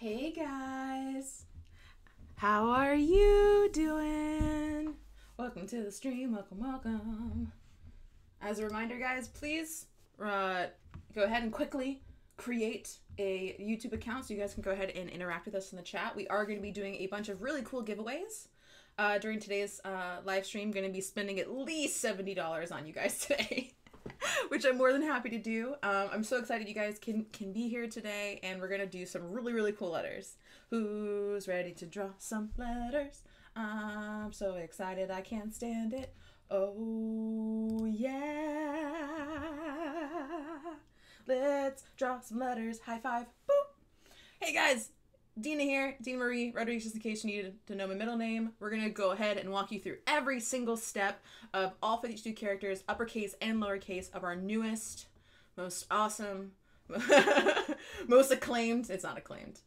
Hey guys, how are you doing? Welcome to the stream, welcome. As a reminder guys, please go ahead and quickly create a YouTube account so you guys can go ahead and interact with us in the chat. We are going to be doing a bunch of really cool giveaways. During today's live stream, going to be spending at least $70 on you guys today. Which I'm more than happy to do. I'm so excited you guys can be here today, and we're gonna do some really cool letters. Who's ready to draw some letters? I'm so excited I can't stand it. Oh yeah. Let's draw some letters. High five. Boop. Hey guys, Dina here, Dina Marie Rodriguez, just in case you needed to know my middle name. We're going to go ahead and walk you through every single step of all 52 characters, uppercase and lowercase, of our newest, most awesome, most acclaimed, it's not acclaimed,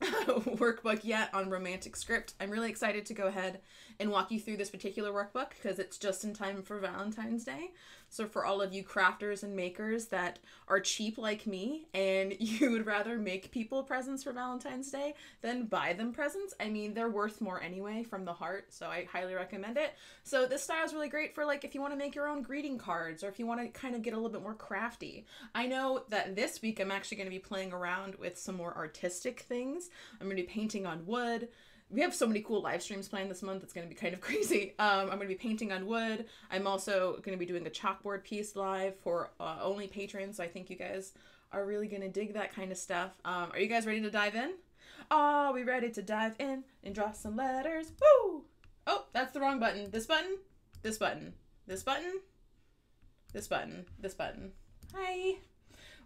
workbook yet on Romantic Script. I'm really excited to go ahead and walk you through this particular workbook because it's just in time for Valentine's Day. So for all of you crafters and makers that are cheap like me and you would rather make people presents for Valentine's Day than buy them presents, I mean, they're worth more anyway from the heart, so I highly recommend it. So this style is really great for like if you want to make your own greeting cards or if you want to kind of get a little bit more crafty. I know that this week I'm actually going to be playing around with some more artistic things. I'm going to be painting on wood. We have so many cool live streams planned this month. It's going to be kind of crazy. I'm going to be painting on wood. I'm also going to be doing a chalkboard piece live for only patrons. So I think you guys are really going to dig that kind of stuff. Are you guys ready to dive in? Are we ready to dive in and draw some letters? Woo! Oh, that's the wrong button. This button, this button, this button, this button, this button. Hi.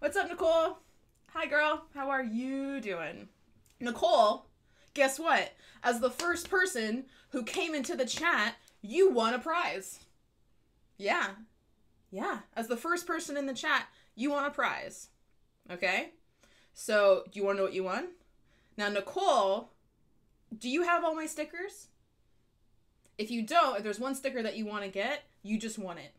What's up, Nicole? Hi, girl. How are you doing? Nicole, guess what? As the first person who came into the chat, you won a prize. Yeah. As the first person in the chat, you won a prize. Okay? So, do you want to know what you won? Now, Nicole, do you have all my stickers? If you don't, if there's one sticker that you want to get, you just won it.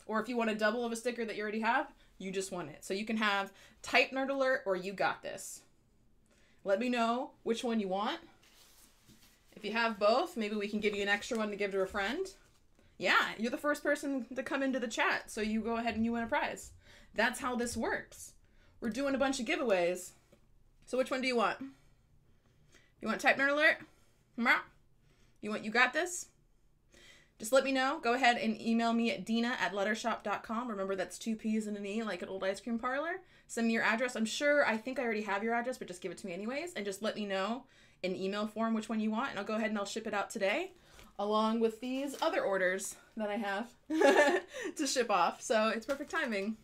Or if you want a double of a sticker that you already have, you just won it. So you can have Type Nerd Alert or You Got This. Let me know which one you want. If you have both, maybe we can give you an extra one to give to a friend. Yeah, you're the first person to come into the chat, so you go ahead and you win a prize. That's how this works. We're doing a bunch of giveaways. So which one do you want? You want Type Nerd Alert? You want You Got This? Just let me know. Go ahead and email me at dina@lettershop.com. Remember, that's 2 P's and an E, like an old ice cream parlor. Send me your address. I think I already have your address, but just give it to me anyways. And just let me know in email form which one you want. And I'll go ahead and I'll ship it out today, along with these other orders that I have to ship off. So it's perfect timing.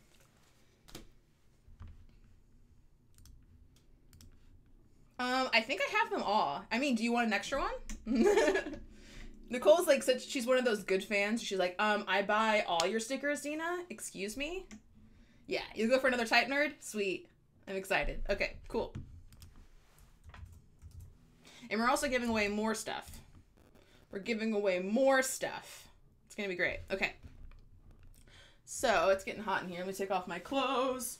I think I have them all. I mean, do you want an extra one? Nicole's like, she's one of those good fans. She's like, I buy all your stickers, Dina. Excuse me? Yeah, you go for another Type Nerd? Sweet. I'm excited. Okay, cool. And we're also giving away more stuff. We're giving away more stuff. It's gonna be great. Okay. So, it's getting hot in here. Let me take off my clothes.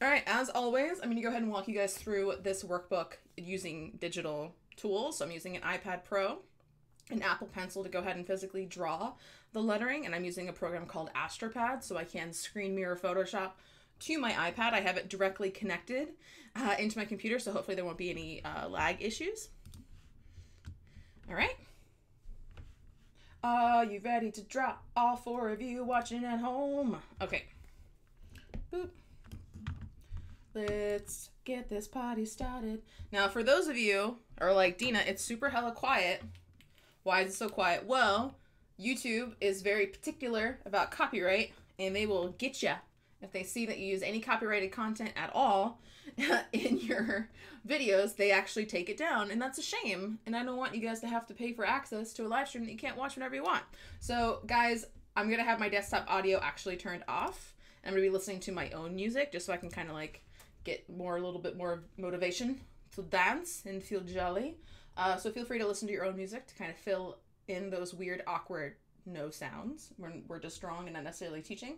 Alright, as always, I'm going to go ahead and walk you guys through this workbook using digital tools. So I'm using an iPad Pro, an Apple Pencil to go ahead and physically draw the lettering, and I'm using a program called AstroPad so I can screen mirror Photoshop to my iPad. I have it directly connected into my computer, so hopefully there won't be any lag issues. Alright. Are you ready to draw? All 4 of you watching at home. Okay. Boop. Let's get this party started. Now, for those of you who are like, Dina, it's super hella quiet. Why is it so quiet? Well, YouTube is very particular about copyright, and they will get you if they see that you use any copyrighted content at all in your videos. They actually take it down, and that's a shame. And I don't want you guys to have to pay for access to a live stream that you can't watch whenever you want. So, guys, I'm going to have my desktop audio actually turned off. I'm going to be listening to my own music just so I can kind of like get a little bit more motivation to dance and feel jolly. So feel free to listen to your own music to kind of fill in those weird, awkward no sounds when we're just drawing and not necessarily teaching.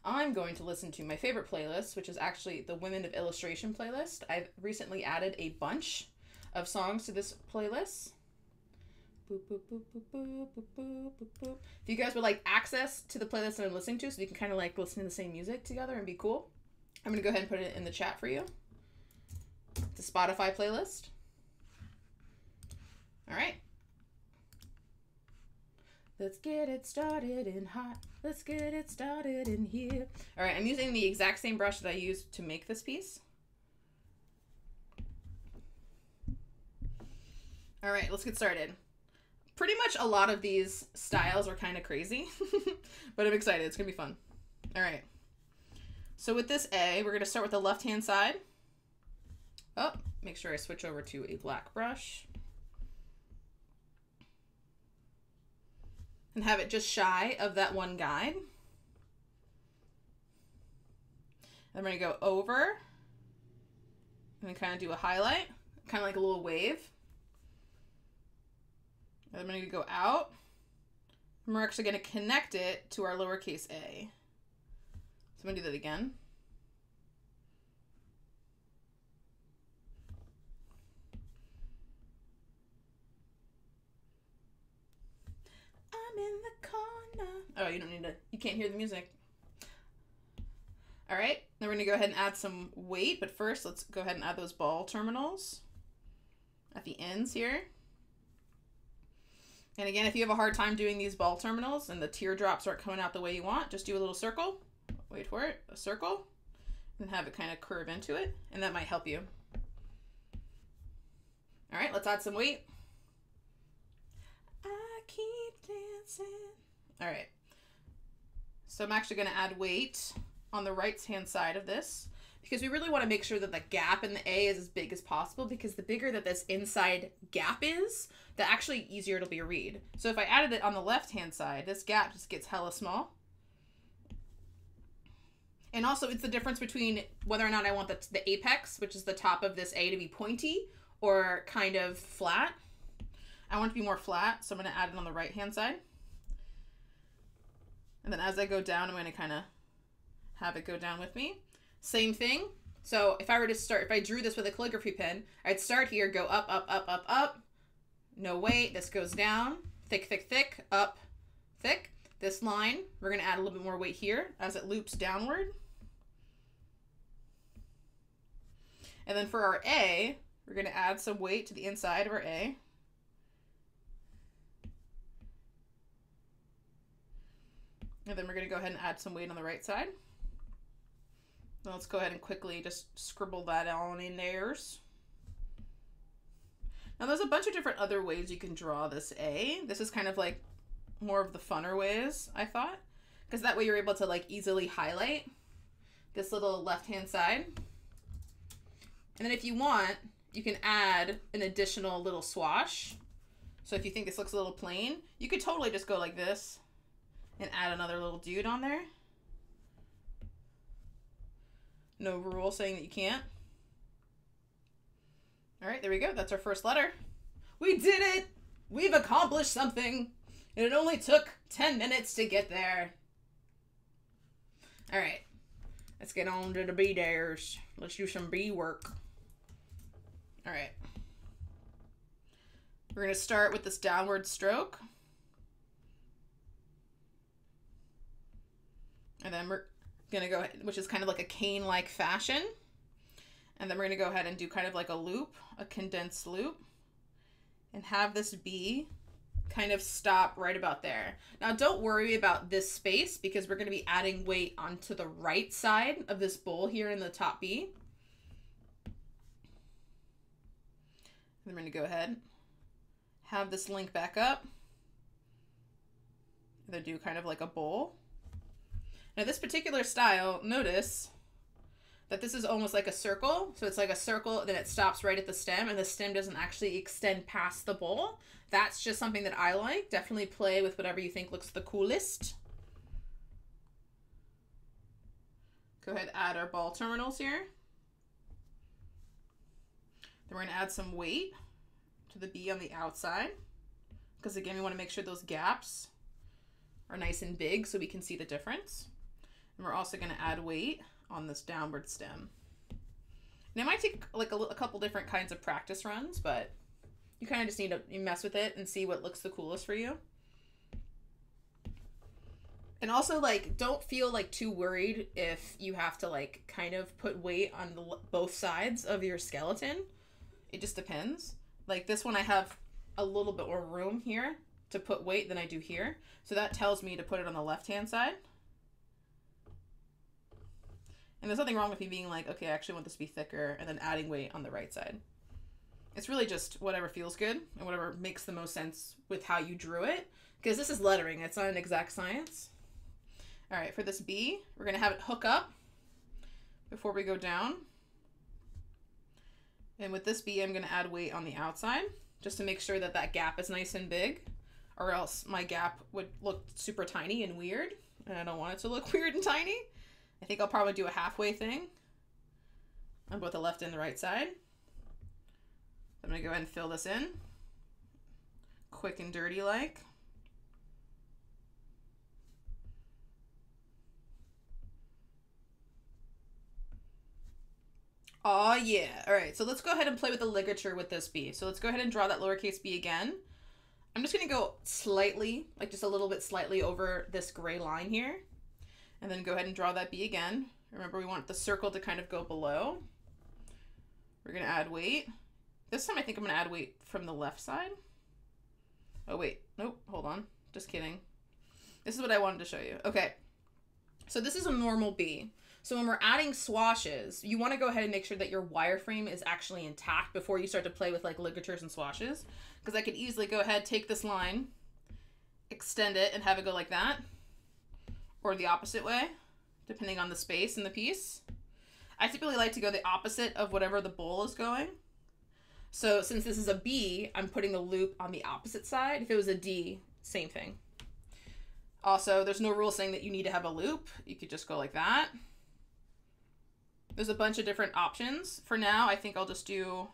I'm going to listen to my favorite playlist, which is actually the Women of Illustration playlist. I've recently added a bunch of songs to this playlist. Boop, boop, boop, boop, boop, boop, boop, boop, boop. If you guys would like access to the playlist that I'm listening to so you can kind of like listen to the same music together and be cool, I'm going to go ahead and put it in the chat for you. The Spotify playlist. All right. Let's get it started in hot. Let's get it started in here. All right, I'm using the exact same brush that I used to make this piece. All right, let's get started. Pretty much a lot of these styles are kind of crazy, but I'm excited. It's going to be fun. All right. So with this A, we're going to start with the left-hand side. Oh, make sure I switch over to a black brush. And have it just shy of that one guide. I'm going to go over and then kind of do a highlight, kind of like a little wave. And I'm going to go out, and we're actually going to connect it to our lowercase a. So I'm going to do that again. I'm in the corner. Oh, you don't need to, you can't hear the music. All right, then we're going to go ahead and add some weight, but first let's go ahead and add those ball terminals at the ends here. And again, if you have a hard time doing these ball terminals and the teardrops aren't coming out the way you want, just do a little circle. Wait for it, a circle, and have it kind of curve into it, and that might help you. All right, let's add some weight. I keep dancing. All right, so I'm actually going to add weight on the right-hand side of this because we really want to make sure that the gap in the A is as big as possible, because the bigger that this inside gap is, the actually easier it'll be to read. So if I added it on the left-hand side, this gap just gets hella small. And also it's the difference between whether or not I want the apex, which is the top of this A, to be pointy or kind of flat. I want it to be more flat, so I'm going to add it on the right-hand side. And then as I go down, I'm going to kind of have it go down with me. Same thing. So if I were to start, if I drew this with a calligraphy pen, I'd start here, go up, up, up, up, up. No weight. This goes down. Thick, thick, thick. Up, thick. This line, we're going to add a little bit more weight here as it loops downward. And then for our A, we're going to add some weight to the inside of our A. And then we're going to go ahead and add some weight on the right side. Now let's go ahead and quickly just scribble that on in there. Now there's a bunch of different other ways you can draw this A. This is kind of like more of the funner ways, I thought, because that way you're able to like easily highlight this little left-hand side. And then if you want, you can add an additional little swash. So if you think this looks a little plain, you could totally just go like this and add another little dude on there. No rule saying that you can't. All right, there we go. That's our first letter. We did it! We've accomplished something. And it only took 10 minutes to get there. All right, let's get on to the B dares. Let's do some B work. All right. We're going to start with this downward stroke. And then we're going to go ahead, which is kind of like a cane-like fashion. And then we're going to go ahead and do kind of like a loop, a condensed loop, and have this B kind of stop right about there. Now don't worry about this space because we're going to be adding weight onto the right side of this bowl here in the top B. And then we're going to go ahead, have this link back up, and then do kind of like a bowl. Now this particular style, notice that this is almost like a circle. So it's like a circle, then it stops right at the stem, and the stem doesn't actually extend past the bowl. That's just something that I like. Definitely play with whatever you think looks the coolest. Go ahead, add our ball terminals here. Then we're going to add some weight to the B on the outside, because again, we want to make sure those gaps are nice and big so we can see the difference. And we're also going to add weight on this downward stem. And it might take like a couple different kinds of practice runs, but you kind of just need to mess with it and see what looks the coolest for you. And also, like, don't feel like too worried if you have to like kind of put weight on both sides of your skeleton. It just depends. Like this one, I have a little bit more room here to put weight than I do here. So that tells me to put it on the left-hand side. And there's nothing wrong with me being like, okay, I actually want this to be thicker, and then adding weight on the right side. It's really just whatever feels good and whatever makes the most sense with how you drew it. Because this is lettering, it's not an exact science. All right, for this B, we're gonna have it hook up before we go down. And with this B, I'm gonna add weight on the outside just to make sure that that gap is nice and big, or else my gap would look super tiny and weird, and I don't want it to look weird and tiny. I think I'll probably do a halfway thing on both the left and the right side. I'm gonna go ahead and fill this in, quick and dirty like. Oh yeah. All right, so let's go ahead and play with the ligature with this B. So let's go ahead and draw that lowercase b again. I'm just gonna go slightly, like just a little bit slightly over this gray line here. And then go ahead and draw that B again. Remember, we want the circle to kind of go below. We're gonna add weight. This time I think I'm gonna add weight from the left side. Oh wait, nope, hold on, just kidding. This is what I wanted to show you. Okay, so this is a normal B. So when we're adding swashes, you wanna go ahead and make sure that your wireframe is actually intact before you start to play with like ligatures and swashes. Because I could easily go ahead, take this line, extend it, and have it go like that. Or the opposite way, depending on the space in the piece. I typically like to go the opposite of whatever the bowl is going. So since this is a B, I'm putting the loop on the opposite side. If it was a D, same thing. Also, there's no rule saying that you need to have a loop. You could just go like that. There's a bunch of different options. For now, I think I'll just do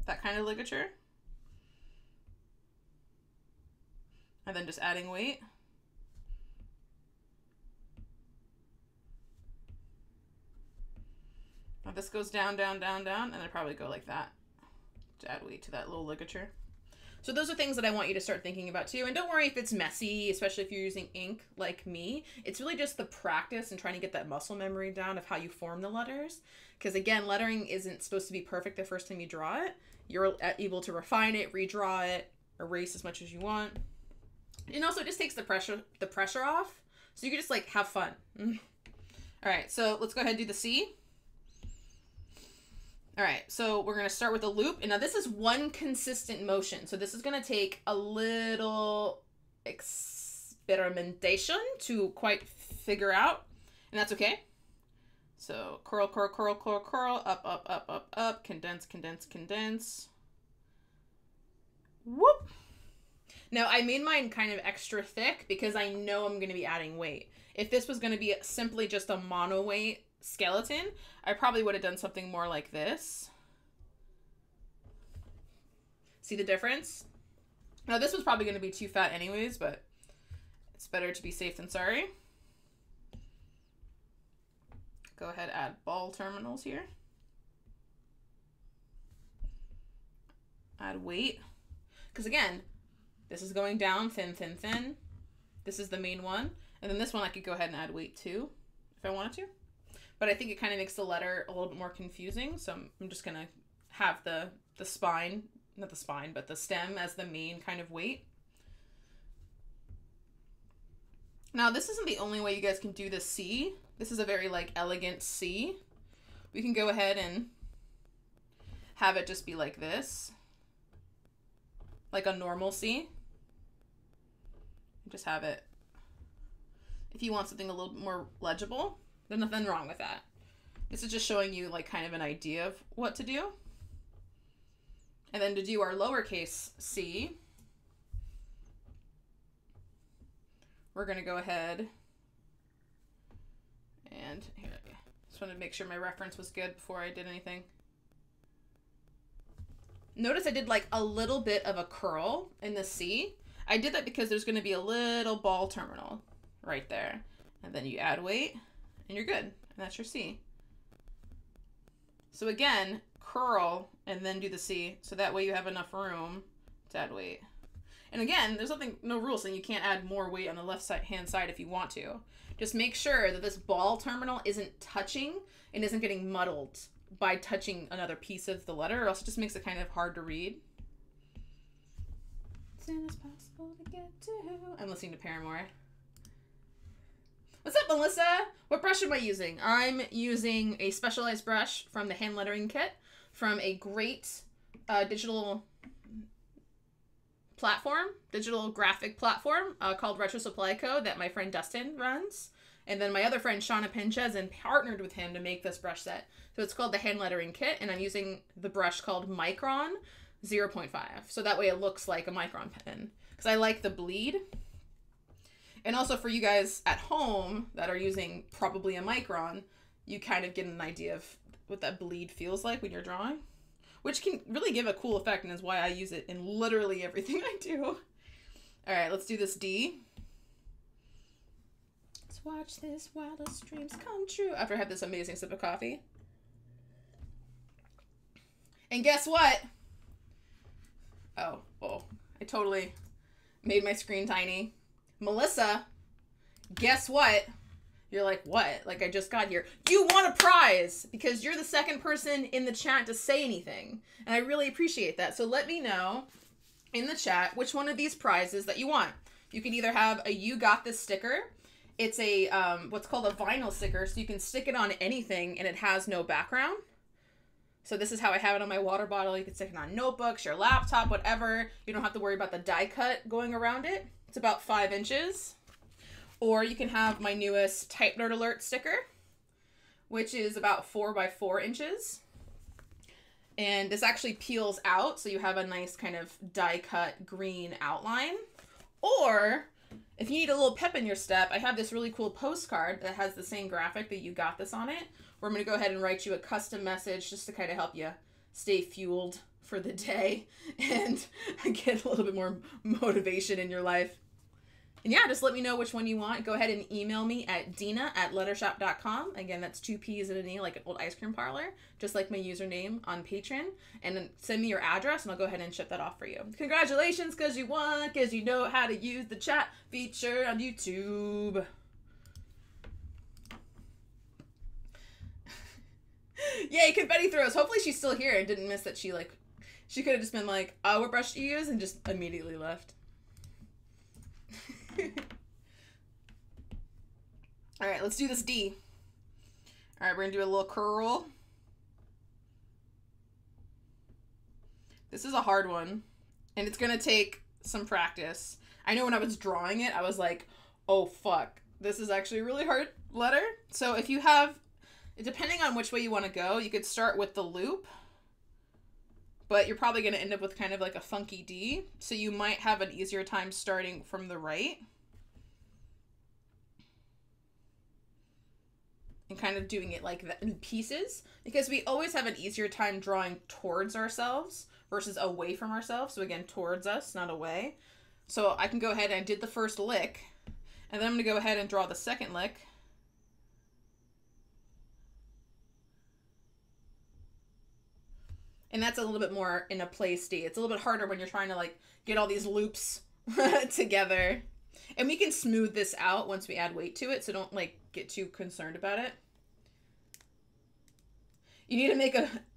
that kind of ligature. And then just adding weight. Now this goes down, down, down, down, and I probably go like that to add weight to that little ligature. So those are things that I want you to start thinking about too. And don't worry if it's messy, especially if you're using ink like me. It's really just the practice and trying to get that muscle memory down of how you form the letters. Because again, lettering isn't supposed to be perfect the first time you draw it. You're able to refine it, redraw it, erase as much as you want. And also it just takes the pressure off. So you can just like have fun. All right, so let's go ahead and do the C. All right, so we're gonna start with a loop. And now this is one consistent motion. So this is gonna take a little experimentation to quite figure out, and that's okay. So curl, curl, curl, curl, curl, up, up, up, up, up, condense, condense, condense. Whoop. Now, I made mine kind of extra thick because I know I'm going to be adding weight. If this was going to be simply just a mono weight skeleton, I probably would have done something more like this. See the difference? Now, this was probably going to be too fat anyways, but it's better to be safe than sorry. Go ahead, add ball terminals here. Add weight. Because again, this is going down, thin, thin, thin. This is the main one. And then this one I could go ahead and add weight too, if I wanted to. But I think it kind of makes the letter a little bit more confusing. So I'm just going to have the spine, not the spine, but the stem as the main kind of weight. Now, this isn't the only way you guys can do this C. This is a very like elegant C. We can go ahead and have it just be like this. Like a normal C. Just have it. If you want something a little bit more legible, there's nothing wrong with that. This is just showing you like kind of an idea of what to do. And then to do our lowercase c, we're going to go ahead and here, just wanted to make sure my reference was good before I did anything. Notice I did like a little bit of a curl in the C. I did that because there's going to be a little ball terminal right there. And then you add weight and you're good. And that's your C. So again, curl and then do the C. So that way you have enough room to add weight. And again, there's no rule saying you can't add more weight on the left hand side if you want to. Just make sure that this ball terminal isn't touching and isn't getting muddled by touching another piece of the letter, or else it just makes it kind of hard to read. As soon as possible to get to. I'm listening to Paramore. What's up, Melissa? What brush am I using? I'm using a specialized brush from the hand lettering kit from a great digital graphic platform called Retro Supply Co. that my friend Dustin runs. And then my other friend Shauna Pinchezin partnered with him to make this brush set. So it's called the hand lettering kit, and I'm using the brush called Micron 0.5. So that way it looks like a Micron pen, because I like the bleed. And also for you guys at home that are using probably a Micron, you kind of get an idea of what that bleed feels like when you're drawing, which can really give a cool effect, and is why I use it in literally everything I do. All right, let's do this D. Let's watch this wildest dreams come true after I have this amazing sip of coffee. And guess what? Oh, I totally made my screen tiny. Melissa, guess what? You're like, what? Like, I just got here. You won a prize because you're the second person in the chat to say anything. And I really appreciate that. So let me know in the chat which one of these prizes that you want. You can either have a You Got This sticker. It's a, what's called a vinyl sticker. So you can stick it on anything and it has no background. So this is how I have it on my water bottle. You can stick it on notebooks, your laptop, whatever. You don't have to worry about the die cut going around it. It's about 5 inches. Or you can have my newest Type Nerd Alert sticker, which is about 4 by 4 inches. And this actually peels out, so you have a nice kind of die cut green outline. Or if you need a little pep in your step, I have this really cool postcard that has the same graphic that You Got This on it, where I'm going to go ahead and write you a custom message just to kind of help you stay fueled for the day and get a little bit more motivation in your life. And yeah, just let me know which one you want. Go ahead and email me at dina@lettershop.com. Again, that's 2 P's and an E, like an old ice cream parlor, just like my username on Patreon. And then send me your address and I'll go ahead and ship that off for you. Congratulations, because you won, because you know how to use the chat feature on YouTube. Yay, confetti throws. Hopefully she's still here and didn't miss that she could have just been like, oh, what brush do you use? And just immediately left. All right, let's do this D. All right, we're gonna do a little curl. This is a hard one, and it's gonna take some practice. I know when I was drawing it, I was like, oh fuck, this is actually a really hard letter. So if you have, depending on which way you want to go, you could start with the loop, but you're probably going to end up with kind of like a funky D. So you might have an easier time starting from the right and kind of doing it like that in pieces, because we always have an easier time drawing towards ourselves versus away from ourselves. So again, towards us, not away. So I can go ahead and I did the first lick, and then I'm going to go ahead and draw the second lick. And that's a little bit more in a play state. It's a little bit harder when you're trying to like get all these loops together. And we can smooth this out once we add weight to it, so don't like get too concerned about it. You need to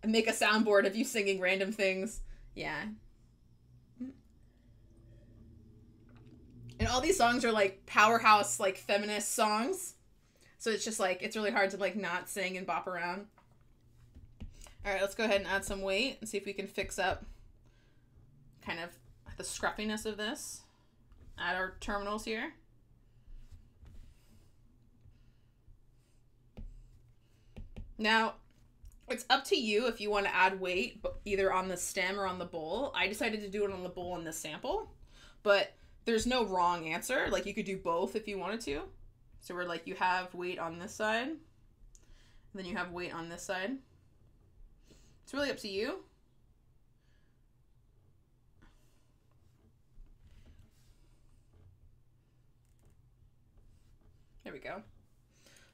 make a soundboard of you singing random things. Yeah. And all these songs are like powerhouse, like feminist songs. So it's just like, it's really hard to like not sing and bop around. All right, let's go ahead and add some weight and see if we can fix up kind of the scruffiness of this. Add our terminals here. Now, it's up to you if you want to add weight, but either on the stem or on the bowl. I decided to do it on the bowl in this sample, but there's no wrong answer. Like, you could do both if you wanted to. So we're like, you have weight on this side, and then you have weight on this side. It's really up to you. go.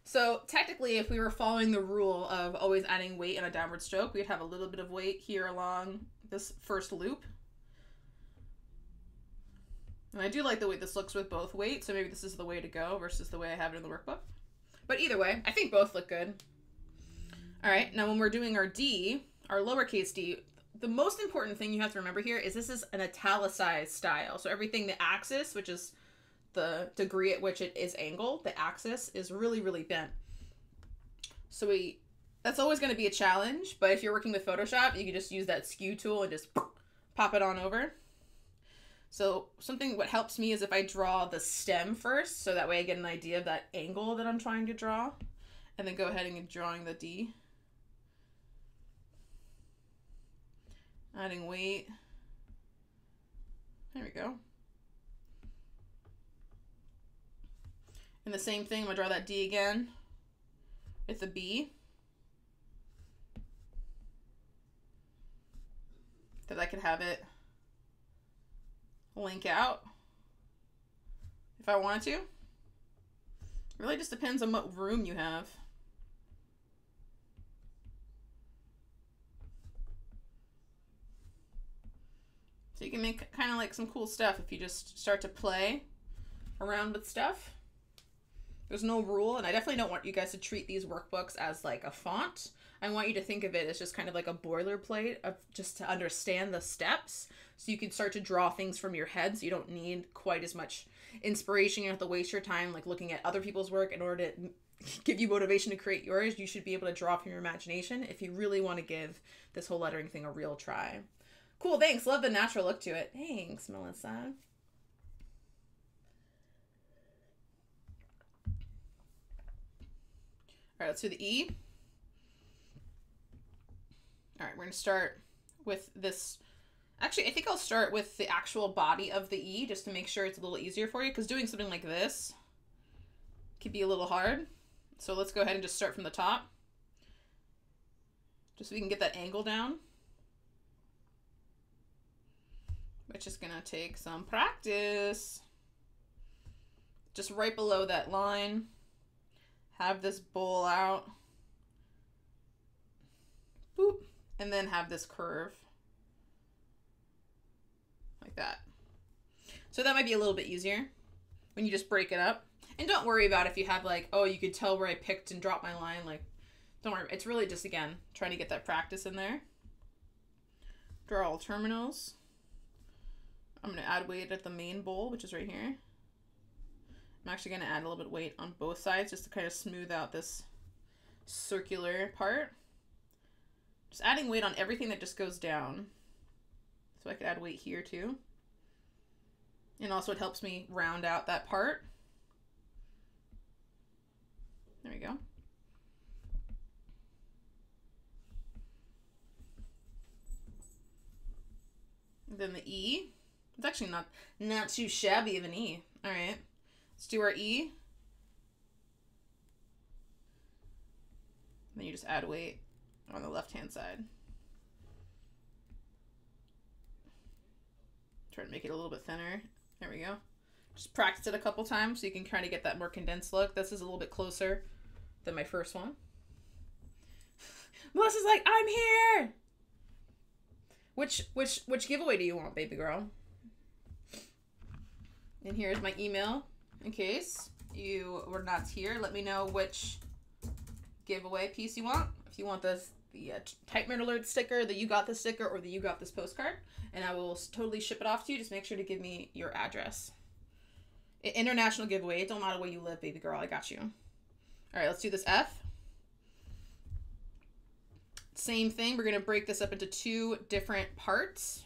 So technically, if we were following the rule of always adding weight in a downward stroke, we'd have a little bit of weight here along this first loop. And I do like the way this looks with both weight, so maybe this is the way to go versus the way I have it in the workbook. But either way, I think both look good. All right, now when we're doing our D, our lowercase d, the most important thing you have to remember here is this is an italicized style. So everything, the axis, which is the degree at which it is angled, the axis is really, really bent. So that's always going to be a challenge, but if you're working with Photoshop, you can just use that skew tool and just pop it on over. So what helps me is if I draw the stem first, so that way I get an idea of that angle that I'm trying to draw, and then go ahead and get drawing the D. Adding weight. There we go. And the same thing, I'm gonna draw that D again with the B. That I could have it link out if I wanted to. It really just depends on what room you have. So you can make kind of like some cool stuff if you just start to play around with stuff. There's no rule, and I definitely don't want you guys to treat these workbooks as like a font. I want you to think of it as just kind of like a boilerplate of just to understand the steps, so you can start to draw things from your head, so you don't need quite as much inspiration. You don't have to waste your time like looking at other people's work in order to give you motivation to create yours. You should be able to draw from your imagination if you really want to give this whole lettering thing a real try. Cool, thanks. Love the natural look to it. Thanks, Melissa. All right, let's do the E. All right, we're going to start with this. Actually, I think I'll start with the actual body of the E just to make sure it's a little easier for you, because doing something like this can be a little hard. So let's go ahead and just start from the top, just so we can get that angle down, which is going to take some practice. Just right below that line, have this bowl out, boop, and then have this curve like that. So that might be a little bit easier when you just break it up. And don't worry about if you have like, oh, you could tell where I picked and dropped my line. Like, don't worry. It's really just, again, trying to get that practice in there. Draw all terminals. I'm going to add weight at the main bowl, which is right here. I'm actually going to add a little bit of weight on both sides just to kind of smooth out this circular part. Just adding weight on everything that just goes down. So I could add weight here too. And also it helps me round out that part. There we go. And then the E. It's actually not too shabby of an E. All right. Let's do our E. Then you just add weight on the left-hand side. Try to make it a little bit thinner. There we go. Just practice it a couple times so you can kind of get that more condensed look. This is a little bit closer than my first one. Melissa's like, I'm here! Which giveaway do you want, baby girl? And here's my email. In case you were not here, let me know which giveaway piece you want. If you want the Type Nerd Alert sticker, the You Got This sticker, or the You Got This postcard, and I will totally ship it off to you. Just make sure to give me your address. International giveaway. It don't matter where you live, baby girl. I got you. All right, let's do this F. Same thing. We're going to break this up into two different parts.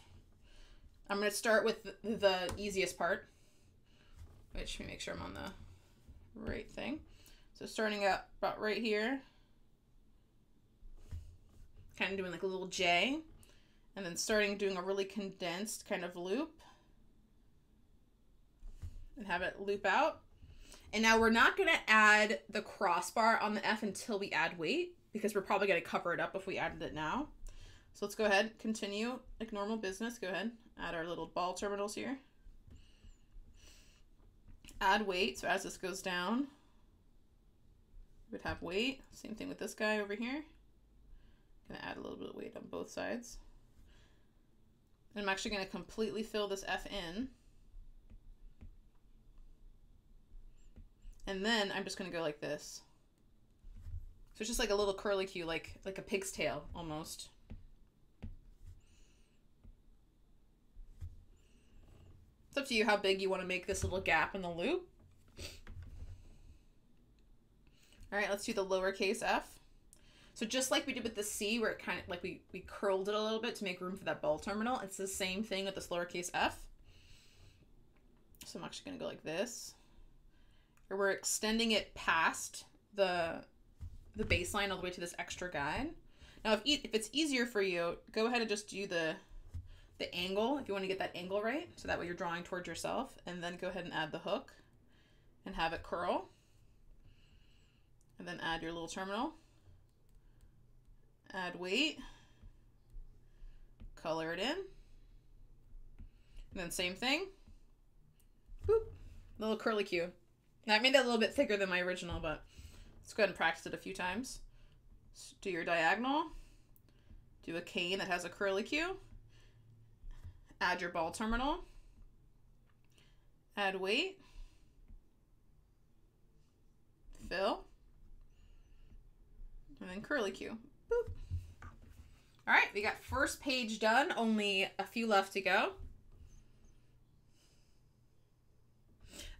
I'm going to start with the easiest part, which, let me make sure I'm on the right thing. So starting out about right here, kind of doing like a little J, and then starting doing a really condensed kind of loop, and have it loop out. And now we're not going to add the crossbar on the F until we add weight, because we're probably going to cover it up if we added it now. So let's go ahead, continue like normal business. Go ahead, add our little ball terminals here. Add weight, so as this goes down, would have weight. Same thing with this guy over here. Gonna add a little bit of weight on both sides. And I'm actually gonna completely fill this F in. And then I'm just gonna go like this. So it's just like a little curly Q, like a pig's tail almost. It's up to you how big you want to make this little gap in the loop. All right, let's do the lowercase f. So just like we did with the C, where it kind of like we curled it a little bit to make room for that ball terminal, it's the same thing with this lowercase f. So I'm actually going to go like this. Or we're extending it past the baseline all the way to this extra guide. Now, if it's easier for you, go ahead and just do the angle if you want to get that angle right. So that way you're drawing towards yourself. And then go ahead and add the hook and have it curl. And then add your little terminal. Add weight. Color it in. And then same thing. Boop. Little curly Q. Now I made that a little bit thicker than my original, but let's go ahead and practice it a few times. So do your diagonal. Do a cane that has a curly Q. Add your ball terminal. Add weight. Fill. And then curly Q. Boop. All right, we got first page done. Only a few left to go.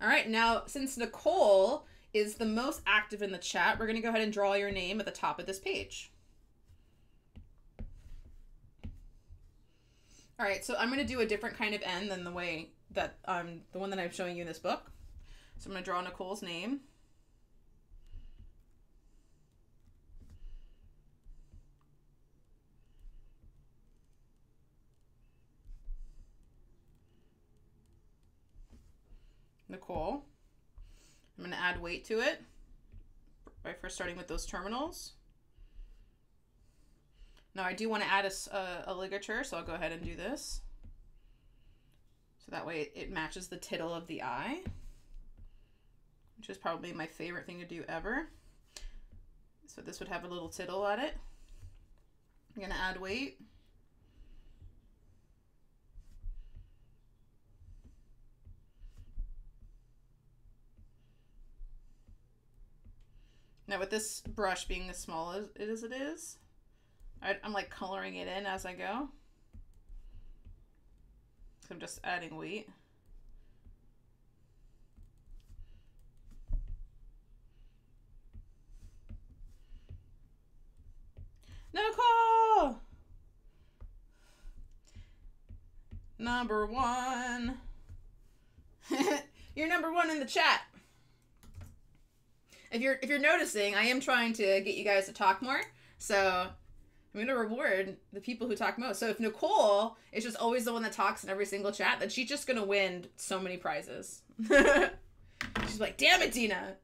All right, now since Nicole is the most active in the chat, we're going to go ahead and draw your name at the top of this page. All right, so I'm going to do a different kind of N than the way that the one that I'm showing you in this book. So I'm going to draw Nicole's name. Nicole. I'm going to add weight to it by first starting with those terminals. Now I do want to add a ligature, so I'll go ahead and do this. So that way it matches the tittle of the eye, which is probably my favorite thing to do ever. So this would have a little tittle at it. I'm going to add weight. Now with this brush being as small as it is, I'm like coloring it in as I go. So I'm just adding weight. Nicole! Number one. You're number one in the chat. If you're noticing, I am trying to get you guys to talk more. So I'm going to reward the people who talk most. So if Nicole is just always the one that talks in every single chat, then she's just going to win so many prizes. She's like, damn it, Dina.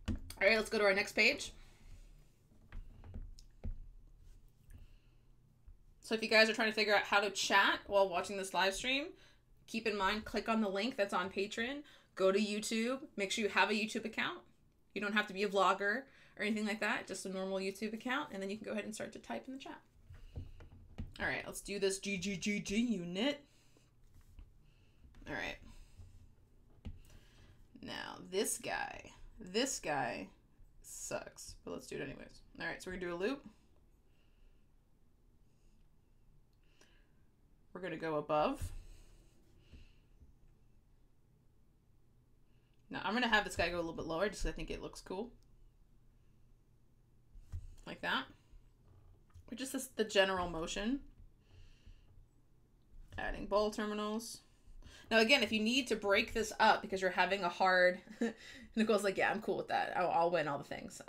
All right, let's go to our next page. So if you guys are trying to figure out how to chat while watching this live stream, keep in mind, click on the link that's on Patreon. Go to YouTube. Make sure you have a YouTube account. You don't have to be a vlogger or anything like that. Just a normal YouTube account. And then you can go ahead and start to type in the chat. All right, let's do this GGGG unit. All right. Now, this guy sucks. But let's do it anyways. All right, so we're going to do a loop. We're going to go above. Now, I'm going to have this guy go a little bit lower just because I think it looks cool. Like that. Or just the general motion. Adding ball terminals. Now, again, if you need to break this up because you're having a hard... Nicole's like, yeah, I'm cool with that. I'll win all the things.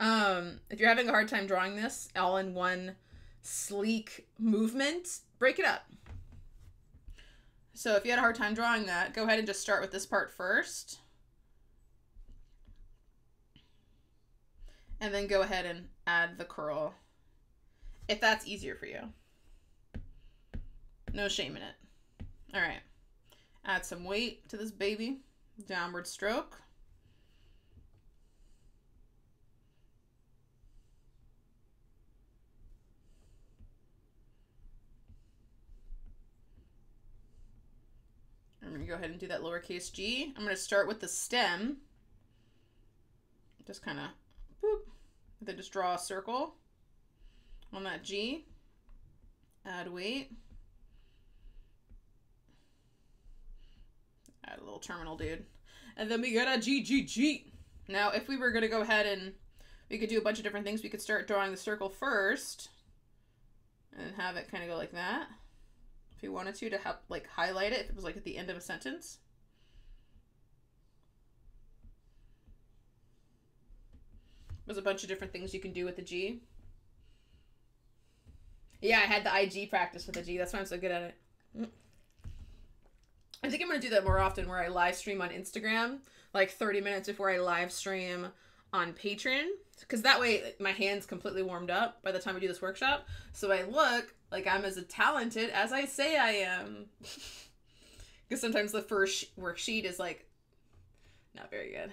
If you're having a hard time drawing this all in one sleek movement, break it up. So if you had a hard time drawing that, go ahead and just start with this part first. And then go ahead and add the curl, if that's easier for you. No shame in it. All right. Add some weight to this baby. Downward stroke. go ahead and do that lowercase g. I'm going to start with the stem. Just kind of, boop. Then just draw a circle on that G. Add weight. Add a little terminal, dude. And then we got a G, G, G. Now, if we were going to go ahead and we could do a bunch of different things, we could start drawing the circle first and have it kind of go like that. If you wanted to help, like, highlight it, if it was like at the end of a sentence. There's a bunch of different things you can do with the G. Yeah, I had the IG practice with the G. That's why I'm so good at it. I think I'm going to do that more often, where I live stream on Instagram, like 30 minutes before I live stream on Patreon. Because that way my hand's completely warmed up by the time we do this workshop. So I look like I'm as talented as I say I am. Because sometimes the first worksheet is like not very good.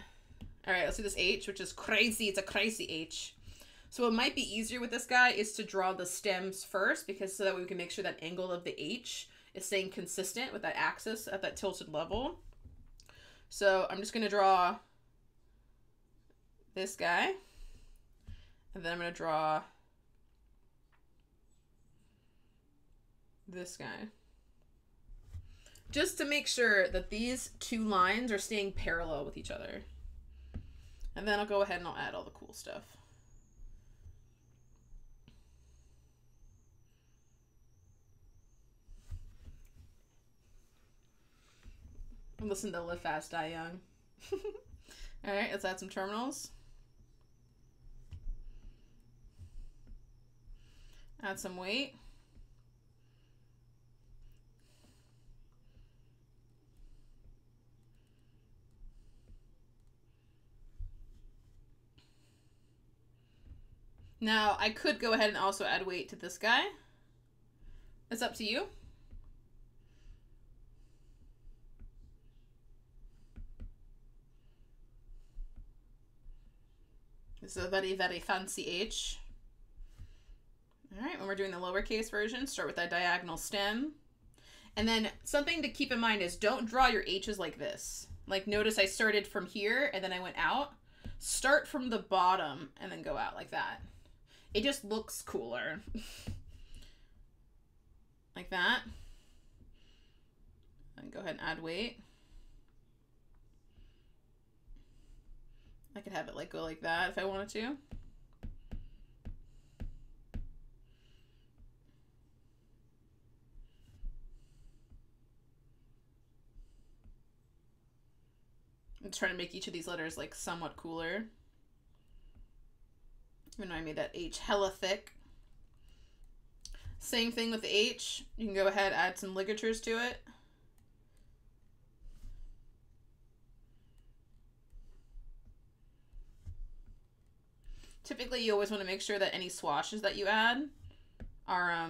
All right, let's do this H, which is crazy. It's a crazy H. So what might be easier with this guy is to draw the stems first, because so that way we can make sure that angle of the H is staying consistent with that axis at that tilted level. So I'm just going to draw this guy. And then I'm going to draw this guy. Just to make sure that these two lines are staying parallel with each other. And then I'll go ahead and I'll add all the cool stuff. Listen to Live Fast, Die Young. All right, let's add some terminals. Add some weight. Now, I could go ahead and also add weight to this guy. It's up to you. This is a very, very fancy H. All right, when we're doing the lowercase version, start with that diagonal stem. And then something to keep in mind is don't draw your H's like this. Like, notice I started from here and then I went out. Start from the bottom and then go out like that. It just looks cooler. Like that. And go ahead and add weight. I could have it like go like that if I wanted to. I'm trying to make each of these letters like somewhat cooler. Even though I made that H hella thick. Same thing with the H. You can go ahead, add some ligatures to it. Typically, you always want to make sure that any swashes that you add are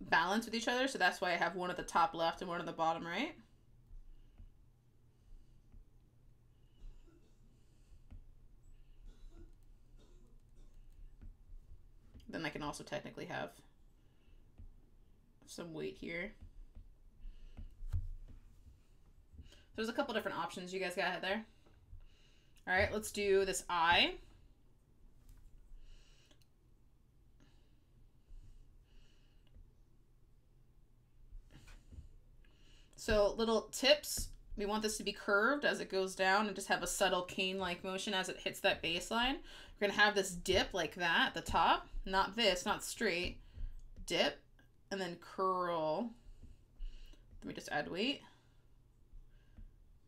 balanced with each other. So that's why I have one at the top left and one at the bottom right. Then I can also technically have some weight here. There's a couple different options you guys got there. All right, let's do this I. So little tips, we want this to be curved as it goes down and just have a subtle cane-like motion as it hits that baseline. We're gonna have this dip like that at the top, not this, not straight, dip, and then curl. Let me just add weight.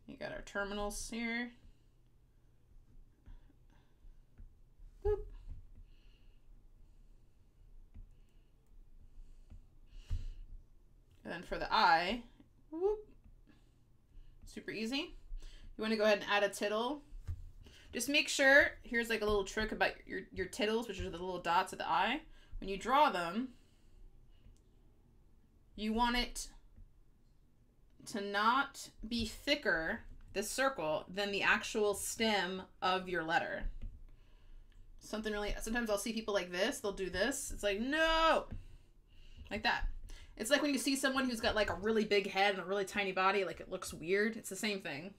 You got our terminals here. Boop. And then for the I, whoop. Super easy. You want to go ahead and add a tittle. Just make sure, here's like a little trick about your tittles, which are the little dots of the I. When you draw them, you want it to not be thicker, this circle, than the actual stem of your letter. Sometimes I'll see people like this, they'll do this. It's like, no! Like that. It's like when you see someone who's got like a really big head and a really tiny body, like it looks weird. It's the same thing.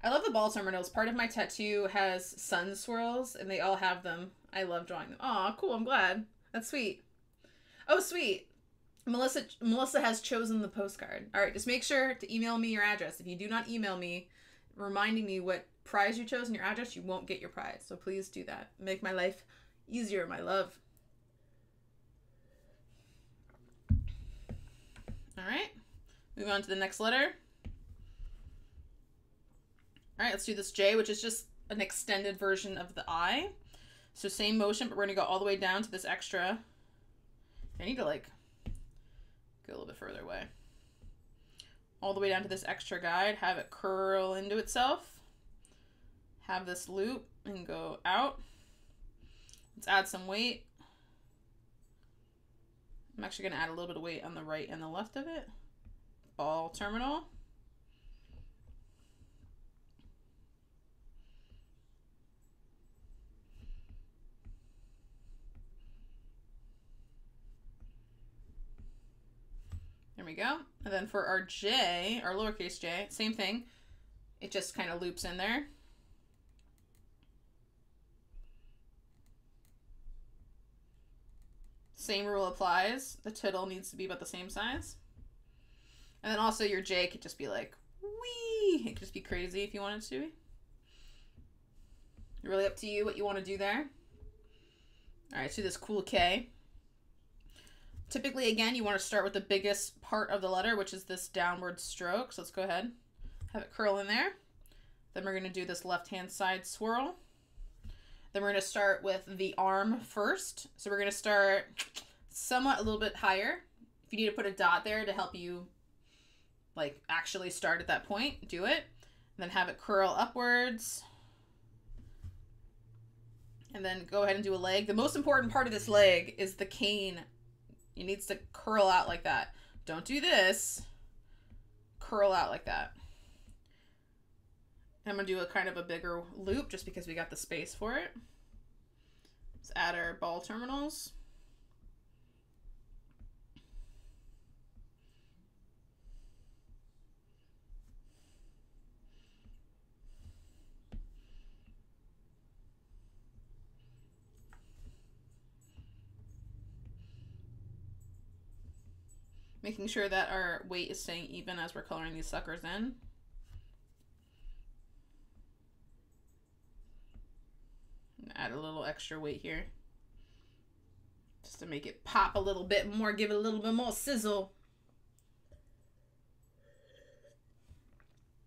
I love the ball terminals. Part of my tattoo has sun swirls, and they all have them. I love drawing them. Aw, cool. I'm glad. That's sweet. Oh, sweet. Melissa has chosen the postcard. All right, just make sure to email me your address. If you do not email me reminding me what prize you chose and your address, you won't get your prize. So please do that. Make my life easier, my love. All right, move on to the next letter. All right, let's do this J, which is just an extended version of the I. So same motion, but we're gonna go all the way down to this extra. I need to like go a little bit further away. All the way down to this extra guide, have it curl into itself. Have this loop and go out. Let's add some weight. I'm actually going to add a little bit of weight on the right and the left of it. Ball terminal. There we go. And then for our J, our lowercase j, same thing. It just kind of loops in there. Same rule applies. The tittle needs to be about the same size. And then also your J could just be like, wee! It could just be crazy if you want it to be. Really up to you what you want to do there. All right, so this cool K. Typically, again, you want to start with the biggest part of the letter, which is this downward stroke. So let's go ahead, have it curl in there. Then we're going to do this left-hand side swirl. Then we're going to start with the arm first. So we're going to start somewhat a little bit higher. If you need to put a dot there to help you like actually start at that point, do it. And then have it curl upwards. And then go ahead and do a leg. The most important part of this leg is the cane. It needs to curl out like that. Don't do this. Curl out like that. I'm going to do a kind of a bigger loop just because we got the space for it. Let's add our ball terminals. Making sure that our weight is staying even as we're coloring these suckers in. Add a little extra weight here just to make it pop a little bit more, give it a little bit more sizzle.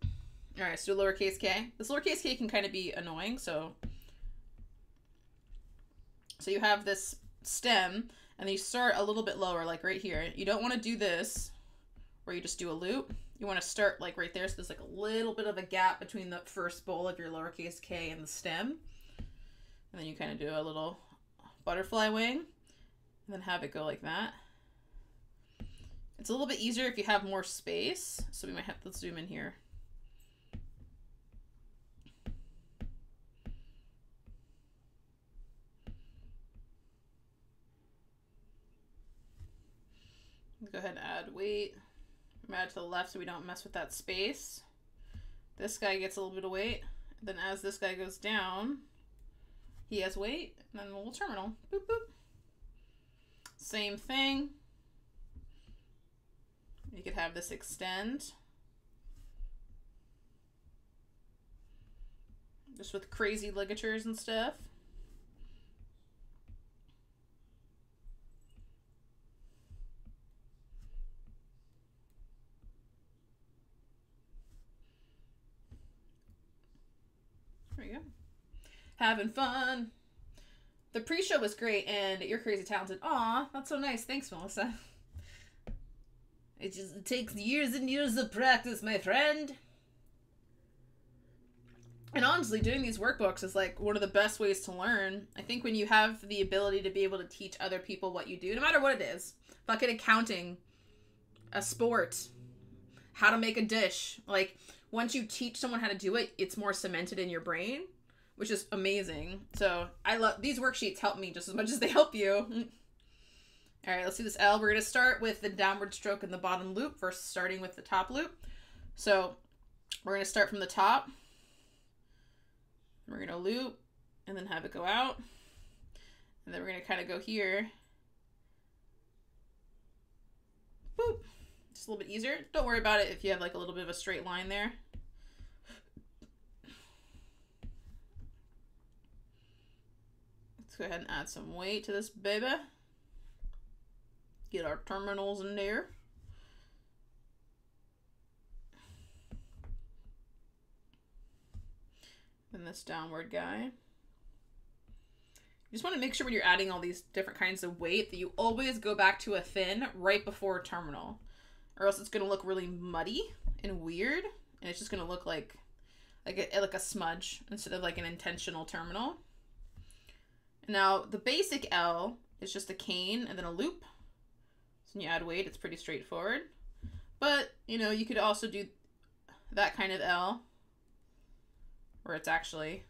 All right, let's do a lowercase k. This lowercase k can kind of be annoying. So you have this stem and you start a little bit lower, like right here. You don't want to do this where you just do a loop. You want to start like right there. So there's like a little bit of a gap between the first bowl of your lowercase k and the stem. And then you kind of do a little butterfly wing and then have it go like that. It's a little bit easier if you have more space. So we might have to zoom in here. Go ahead and add weight. Add to the left so we don't mess with that space. This guy gets a little bit of weight. Then as this guy goes down, he has weight, and then a little terminal. Boop, boop. Same thing. You could have this extend. Just with crazy ligatures and stuff. There we go. Having fun. The pre-show was great, and you're crazy talented. Aw, that's so nice. Thanks, Melissa. It takes years and years of practice, my friend. And honestly, doing these workbooks is like one of the best ways to learn. I think when you have the ability to be able to teach other people what you do, no matter what it is, fucking accounting, a sport, how to make a dish, like once you teach someone how to do it, it's more cemented in your brain, which is amazing. So I love these worksheets. Help me just as much as they help you. All right, let's do this L. We're going to start with the downward stroke in the bottom loop versus starting with the top loop. So we're going to start from the top. We're going to loop and then have it go out. And then we're going to kind of go here. Boop. Just a little bit easier. Don't worry about it if you have like a little bit of a straight line there. Let's go ahead and add some weight to this baby. Get our terminals in there. And this downward guy. You just want to make sure when you're adding all these different kinds of weight that you always go back to a thin right before terminal, or else it's going to look really muddy and weird, and it's just going to look like a smudge instead of like an intentional terminal. Now the basic L is just a cane and then a loop. So when you add weight, it's pretty straightforward. But you know, you could also do that kind of L where it's actually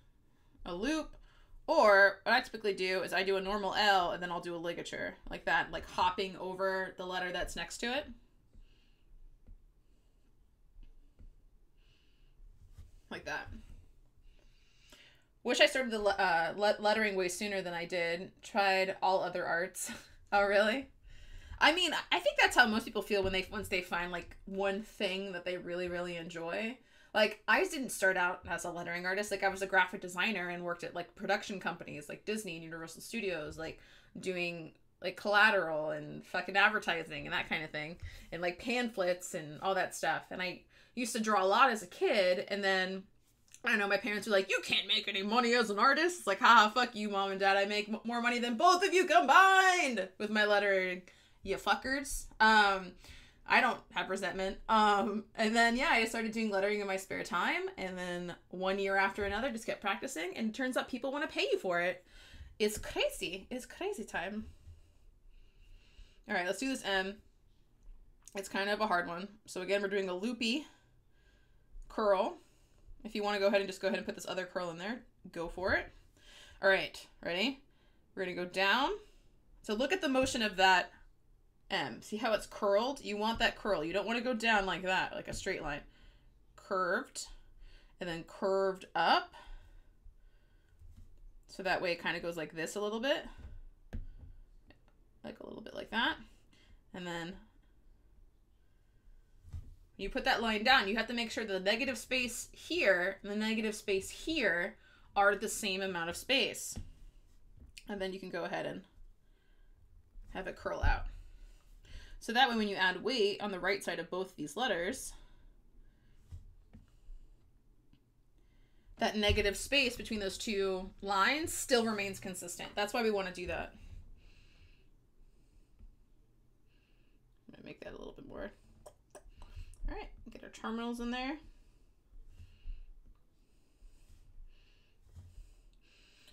a loop. Or what I typically do is I do a normal L and then I'll do a ligature like that, like hopping over the letter that's next to it. Like that. Wish I started the lettering way sooner than I did. Tried all other arts. Oh, really? I mean, I think that's how most people feel when once they find like one thing that they really, really enjoy. Like, I didn't start out as a lettering artist. Like, I was a graphic designer and worked at, like, production companies like Disney and Universal Studios, like, doing, like, collateral and fucking advertising and that kind of thing. And, like, pamphlets and all that stuff. And I used to draw a lot as a kid. And then, I don't know, my parents were like, you can't make any money as an artist. It's like, haha, fuck you, mom and dad. I make more money than both of you combined with my lettering, you fuckers. I don't have resentment. And then, yeah, I started doing lettering in my spare time. And then one year after another, just kept practicing. And it turns out people want to pay you for it. It's crazy. It's crazy time. All right, let's do this M. It's kind of a hard one. So again, we're doing a loopy curl. If you want to go ahead and put this other curl in there, go for it. All right, ready? We're going to go down. So look at the motion of that M. See how it's curled? You want that curl. You don't want to go down like that, like a straight line. Curved, and then curved up. So that way it kind of goes like this a little bit. Like a little bit like that. And then you put that line down. You have to make sure the negative space here and the negative space here are the same amount of space. And then you can go ahead and have it curl out. So that way when you add weight on the right side of both these letters, that negative space between those two lines still remains consistent. That's why we want to do that. I'm going to make that a little bit more. All right, get our terminals in there.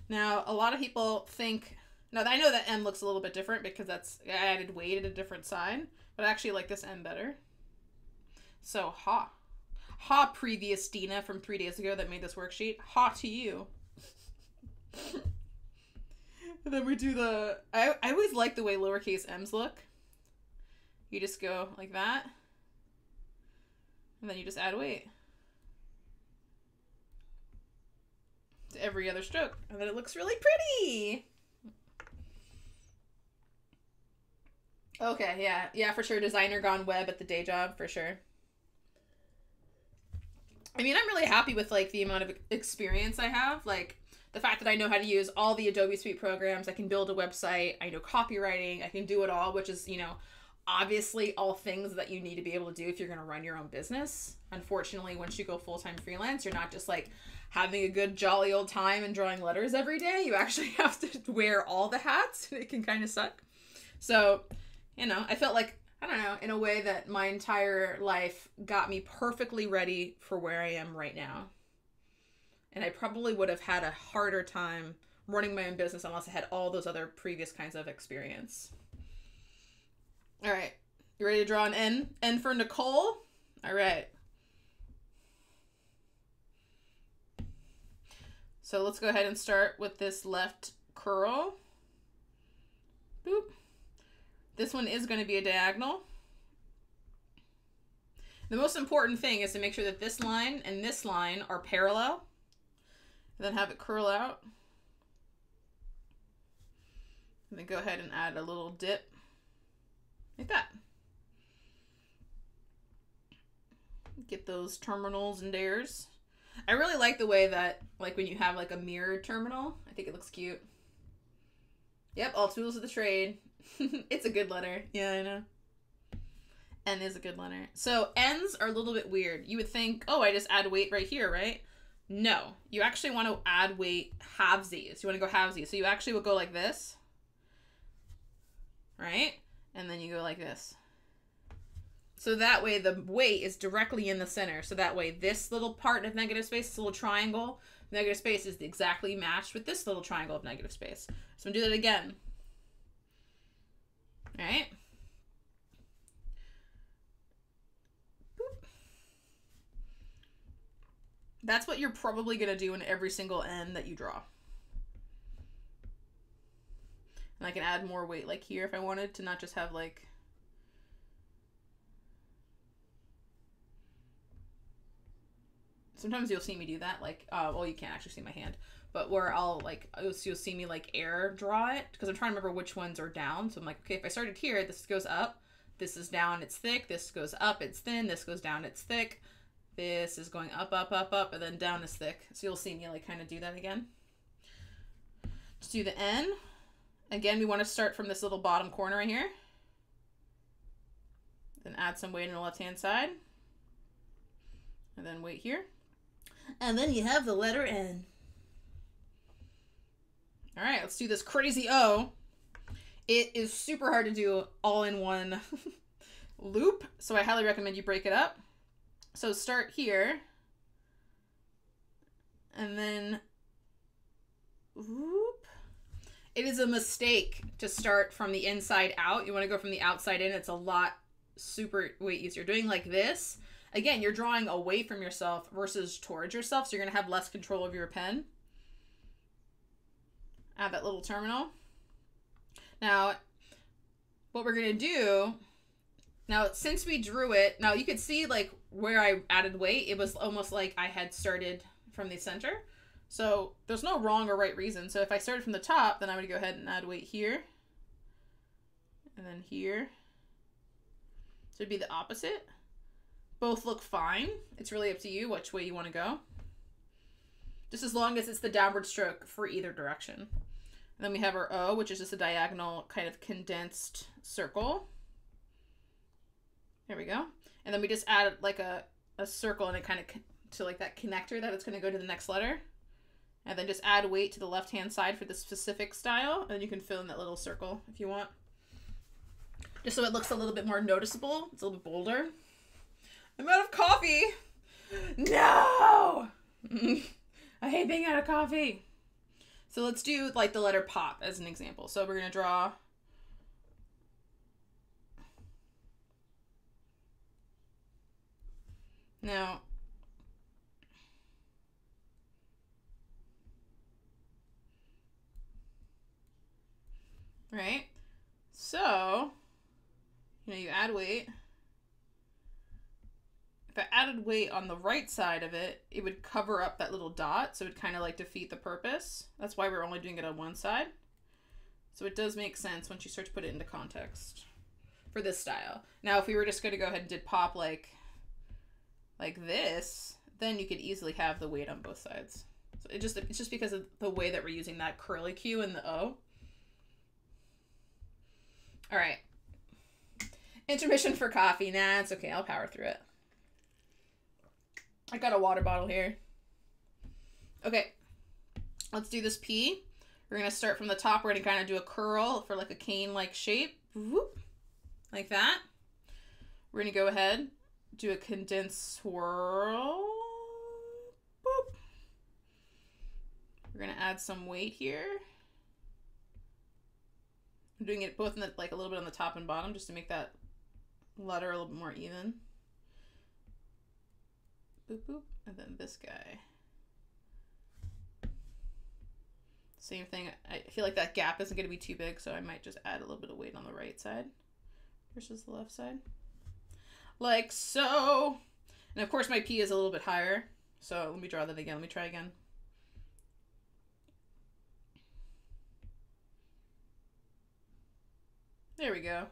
Now, a lot of people think... Now, I know that M looks a little bit different because I added weight at a different side, but I actually like this M better. So, ha. Ha, previous Dina from 3 days ago that made this worksheet. Ha to you. And then we do the... I always like the way lowercase m's look. You just go like that. And then you just add weight to every other stroke. And then it looks really pretty. Okay, yeah. Yeah, for sure. Designer gone web at the day job, for sure. I mean, I'm really happy with, like, the amount of experience I have. Like, the fact that I know how to use all the Adobe Suite programs. I can build a website. I know copywriting. I can do it all, which is, you know, obviously all things that you need to be able to do if you're going to run your own business. Unfortunately, once you go full-time freelance, you're not just, like, having a good jolly old time and drawing letters every day. You actually have to wear all the hats. It can kind of suck. So... You know, I felt like, I don't know, in a way that my entire life got me perfectly ready for where I am right now. And I probably would have had a harder time running my own business unless I had all those other previous kinds of experience. All right. You ready to draw an N? N for Nicole? All right. So let's go ahead and start with this left curl. Boop. This one is going to be a diagonal. The most important thing is to make sure that this line and this line are parallel. And then have it curl out. And then go ahead and add a little dip. Like that. Get those terminals and dares. I really like the way that, like, when you have like a mirrored terminal, I think it looks cute. Yep, all tools of the trade. It's a good letter. Yeah, I know. N is a good letter. So N's are a little bit weird. You would think, oh, I just add weight right here, right? No, you actually want to add weight halvesies. You want to go halvesies. So you actually would go like this, right? And then you go like this. So that way the weight is directly in the center. So that way this little part of negative space, this little triangle, negative space is exactly matched with this little triangle of negative space. So I'm going to do that again. All right. Boop. That's what you're probably going to do in every single N that you draw. And I can add more weight like here if I wanted to not just have like... Sometimes you'll see me do that, like, well, you can't actually see my hand, but where I'll, like, you'll see me, like, air draw it, because I'm trying to remember which ones are down. So I'm like, okay, if I started here, this goes up, this is down, it's thick, this goes up, it's thin, this goes down, it's thick, this is going up, up, up, up, and then down is thick. So you'll see me, like, kind of do that again. Just do the N. Again, we want to start from this little bottom corner right here. Then add some weight on the left-hand side. And then weight here. And then you have the letter N. All right, let's do this crazy O. It is super hard to do all in one loop, so I highly recommend you break it up. So start here, and then whoop. It is a mistake to start from the inside out. You want to go from the outside in. It's a lot super way easier. Doing like this, again, you're drawing away from yourself versus towards yourself, so you're going to have less control of your pen. Add that little terminal. Now, what we're going to do, now since we drew it, now you could see like where I added weight, it was almost like I had started from the center. So there's no wrong or right reason. So if I started from the top, then I would go ahead and add weight here. And then here. So it'd be the opposite. Both look fine. It's really up to you which way you want to go. Just as long as it's the downward stroke for either direction. And then we have our O, which is just a diagonal kind of condensed circle. There we go. And then we just add like a circle and it kind of to like that connector that it's going to go to the next letter. And then just add weight to the left-hand side for the specific style. And then you can fill in that little circle if you want. Just so it looks a little bit more noticeable. It's a little bit bolder. I'm out of coffee. No! I hate being out of coffee. So let's do like the letter pop as an example. So we're going to draw. Now, right? So, you add weight. If I added weight on the right side of it, it would cover up that little dot, so it would kind of like defeat the purpose. That's why we're only doing it on one side. So it does make sense once you start to put it into context for this style. Now, if we were just going to go ahead and did pop like this, then you could easily have the weight on both sides. So it's just because of the way that we're using that curly Q and the O. All right. Intermission for coffee. Nah, it's okay. I'll power through it. I got a water bottle here. Okay. Let's do this P. We're going to start from the top. We're going to kind of do a curl for like a cane-like shape. Whoop. Like that. We're going to go ahead, do a condensed swirl. Boop. We're going to add some weight here. I'm doing it both in the, like a little bit on the top and bottom just to make that letter a little bit more even. Boop, boop. And then this guy. Same thing. I feel like that gap isn't going to be too big, so I might just add a little bit of weight on the right side. versus the left side. Like so. And of course my P is a little bit higher. So let me draw that again. Let me try again. There we go.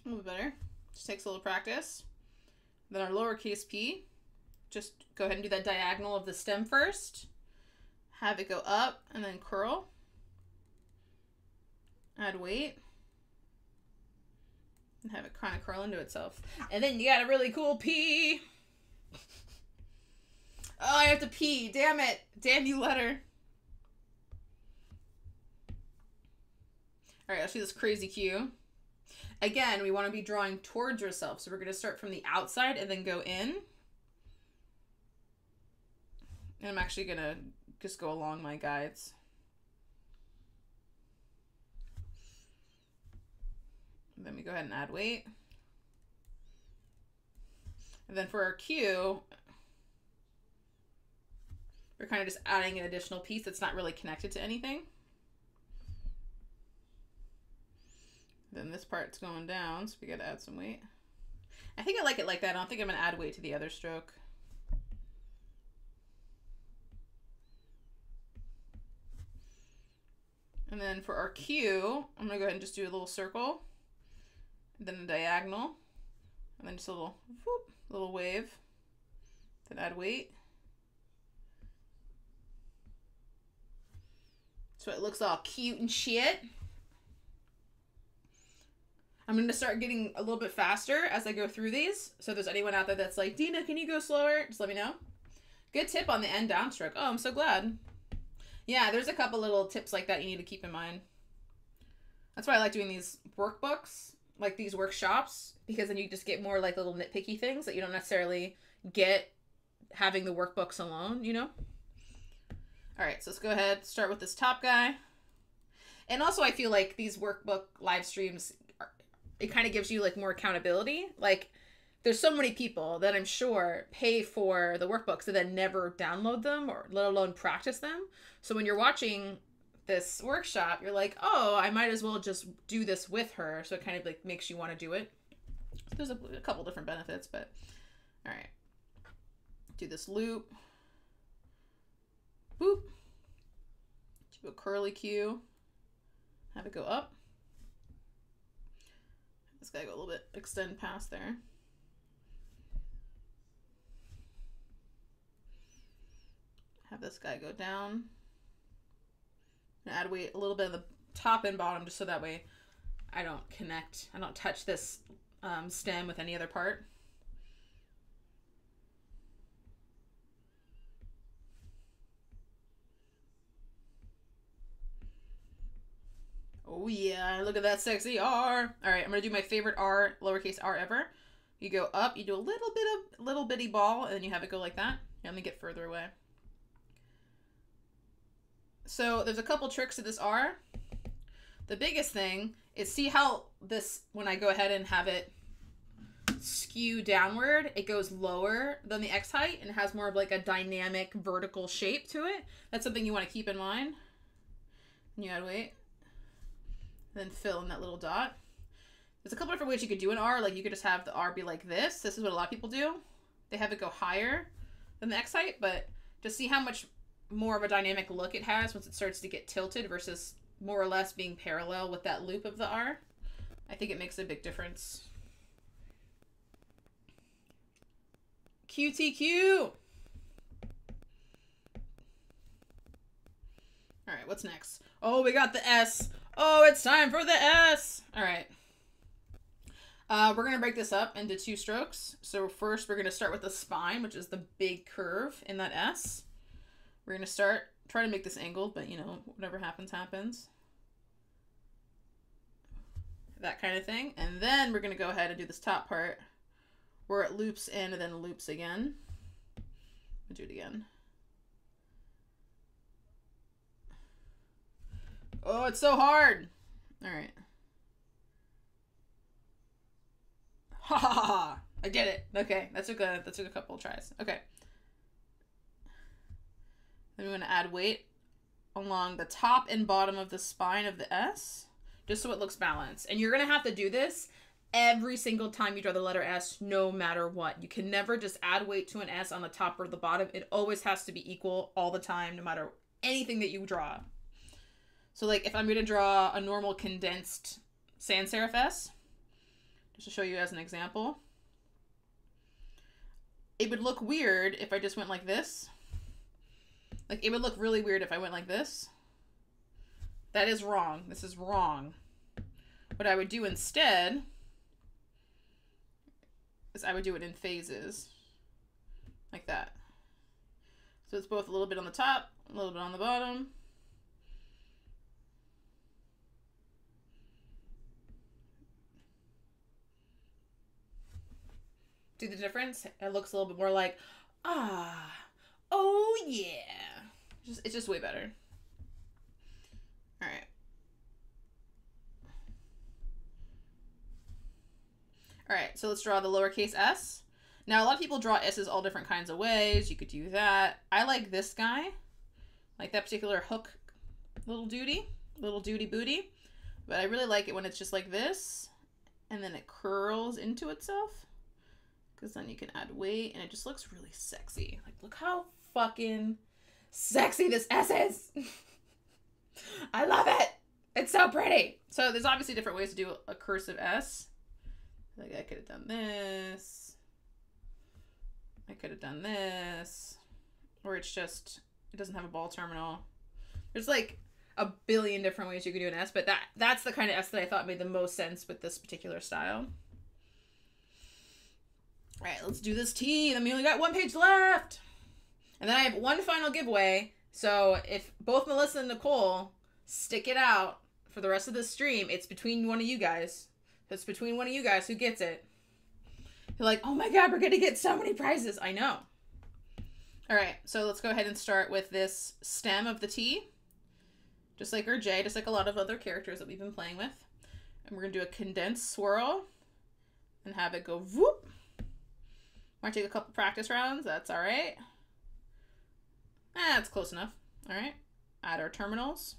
A little bit better. Just takes a little practice. Then our lowercase p, just go ahead and do that diagonal of the stem first. Have it go up and then curl. Add weight. And have it kind of curl into itself. And then you got a really cool P. Oh, I have to pee. Damn it. Damn you, letter. All right, let's do this crazy Q. Again, we want to be drawing towards yourself. So we're going to start from the outside and then go in. And I'm actually going to just go along my guides. And then we go ahead and add weight. And then for our Q, we're kind of just adding an additional piece that's not really connected to anything. Then this part's going down, so we gotta add some weight. I think I like it like that. I don't think I'm gonna add weight to the other stroke. And then for our Q, I'm gonna go ahead and just do a little circle, and then a diagonal, and then just a little whoop, little wave. Then add weight. So it looks all cute and shit. I'm going to start getting a little bit faster as I go through these. So if there's anyone out there that's like, Dina, can you go slower? Just let me know. Good tip on the end downstroke. Oh, I'm so glad. Yeah, there's a couple little tips like that you need to keep in mind. That's why I like doing these workbooks, like these workshops, because then you just get more like little nitpicky things that you don't necessarily get having the workbooks alone, you know? All right, so let's go ahead, start with this top guy. And also I feel like these workbook live streams, it kind of gives you like more accountability. Like there's so many people that I'm sure pay for the workbooks and then never download them or let alone practice them. So when you're watching this workshop, you're like, oh, I might as well just do this with her. So it kind of like makes you want to do it. So there's a couple different benefits, but all right. Do this loop. Boop. Do a curly Q. Have it go up. This guy go a little bit, extend past there. Have this guy go down. And add weight a little bit of the top and bottom just so that way I don't connect, I don't touch this stem with any other part. Oh yeah, look at that sexy R. All right, I'm gonna do my favorite R, lowercase r ever. You go up, you do a little bitty ball, and then you have it go like that. Yeah, let me get further away. So there's a couple tricks to this R. The biggest thing is see how this, when I go ahead and have it skew downward, it goes lower than the X height and it has more of like a dynamic vertical shape to it. That's something you want to keep in mind. And you add weight. Then fill in that little dot. There's a couple different ways you could do an R. Like you could just have the R be like this. This is what a lot of people do. They have it go higher than the X height, but just see how much more of a dynamic look it has once it starts to get tilted versus more or less being parallel with that loop of the R. I think it makes a big difference. QTQ. All right, what's next? Oh, we got the S. Oh, it's time for the S. All right. We're going to break this up into 2 strokes. So first we're going to start with the spine, which is the big curve in that S. We're going to try to make this angled, but you know, whatever happens, happens. That kind of thing. And then we're going to go ahead and do this top part where it loops in and then loops again. We'll do it again. Oh, it's so hard. All right. Ha ha ha. I did it. Okay, that took a couple tries. Okay. Then we're going to add weight along the top and bottom of the spine of the S, just so it looks balanced. And you're going to have to do this every single time you draw the letter S, no matter what. You can never just add weight to an S on the top or the bottom. It always has to be equal all the time, no matter anything that you draw. So like if I'm going to draw a normal condensed sans serif S, just to show you as an example, it would look weird if I just went like this. Like, it would look really weird if I went like this. That is wrong. This is wrong. What I would do instead is I would do it in phases. Like that. So it's both a little bit on the top, a little bit on the bottom. See the difference? It looks a little bit more like, oh yeah. It's just way better. All right. All right, so let's draw the lowercase s. Now, a lot of people draw s's all different kinds of ways. You could do that. I like this guy, like that particular hook little duty booty. But I really like it when it's just like this, and then it curls into itself, because then you can add weight, and it just looks really sexy. Like, look how fucking sexy this S is. I love it. It's so pretty. So there's obviously different ways to do a cursive S. Like I could have done this. I could have done this. Or it's just, it doesn't have a ball terminal. There's like a billion different ways you could do an S, but that's the kind of S that I thought made the most sense with this particular style. All right, let's do this T. Then we only got one page left. And then I have one final giveaway. So if both Melissa and Nicole stick it out for the rest of the stream, it's between one of you guys. It's between one of you guys who gets it. You're like, oh my God, we're going to get so many prizes. I know. All right, so let's go ahead and start with this stem of the T. Just like our J, just like a lot of other characters that we've been playing with. And we're going to do a condensed swirl and have it go whoop. Might take a couple practice rounds. That's all right. That's close enough. All right. Add our terminals.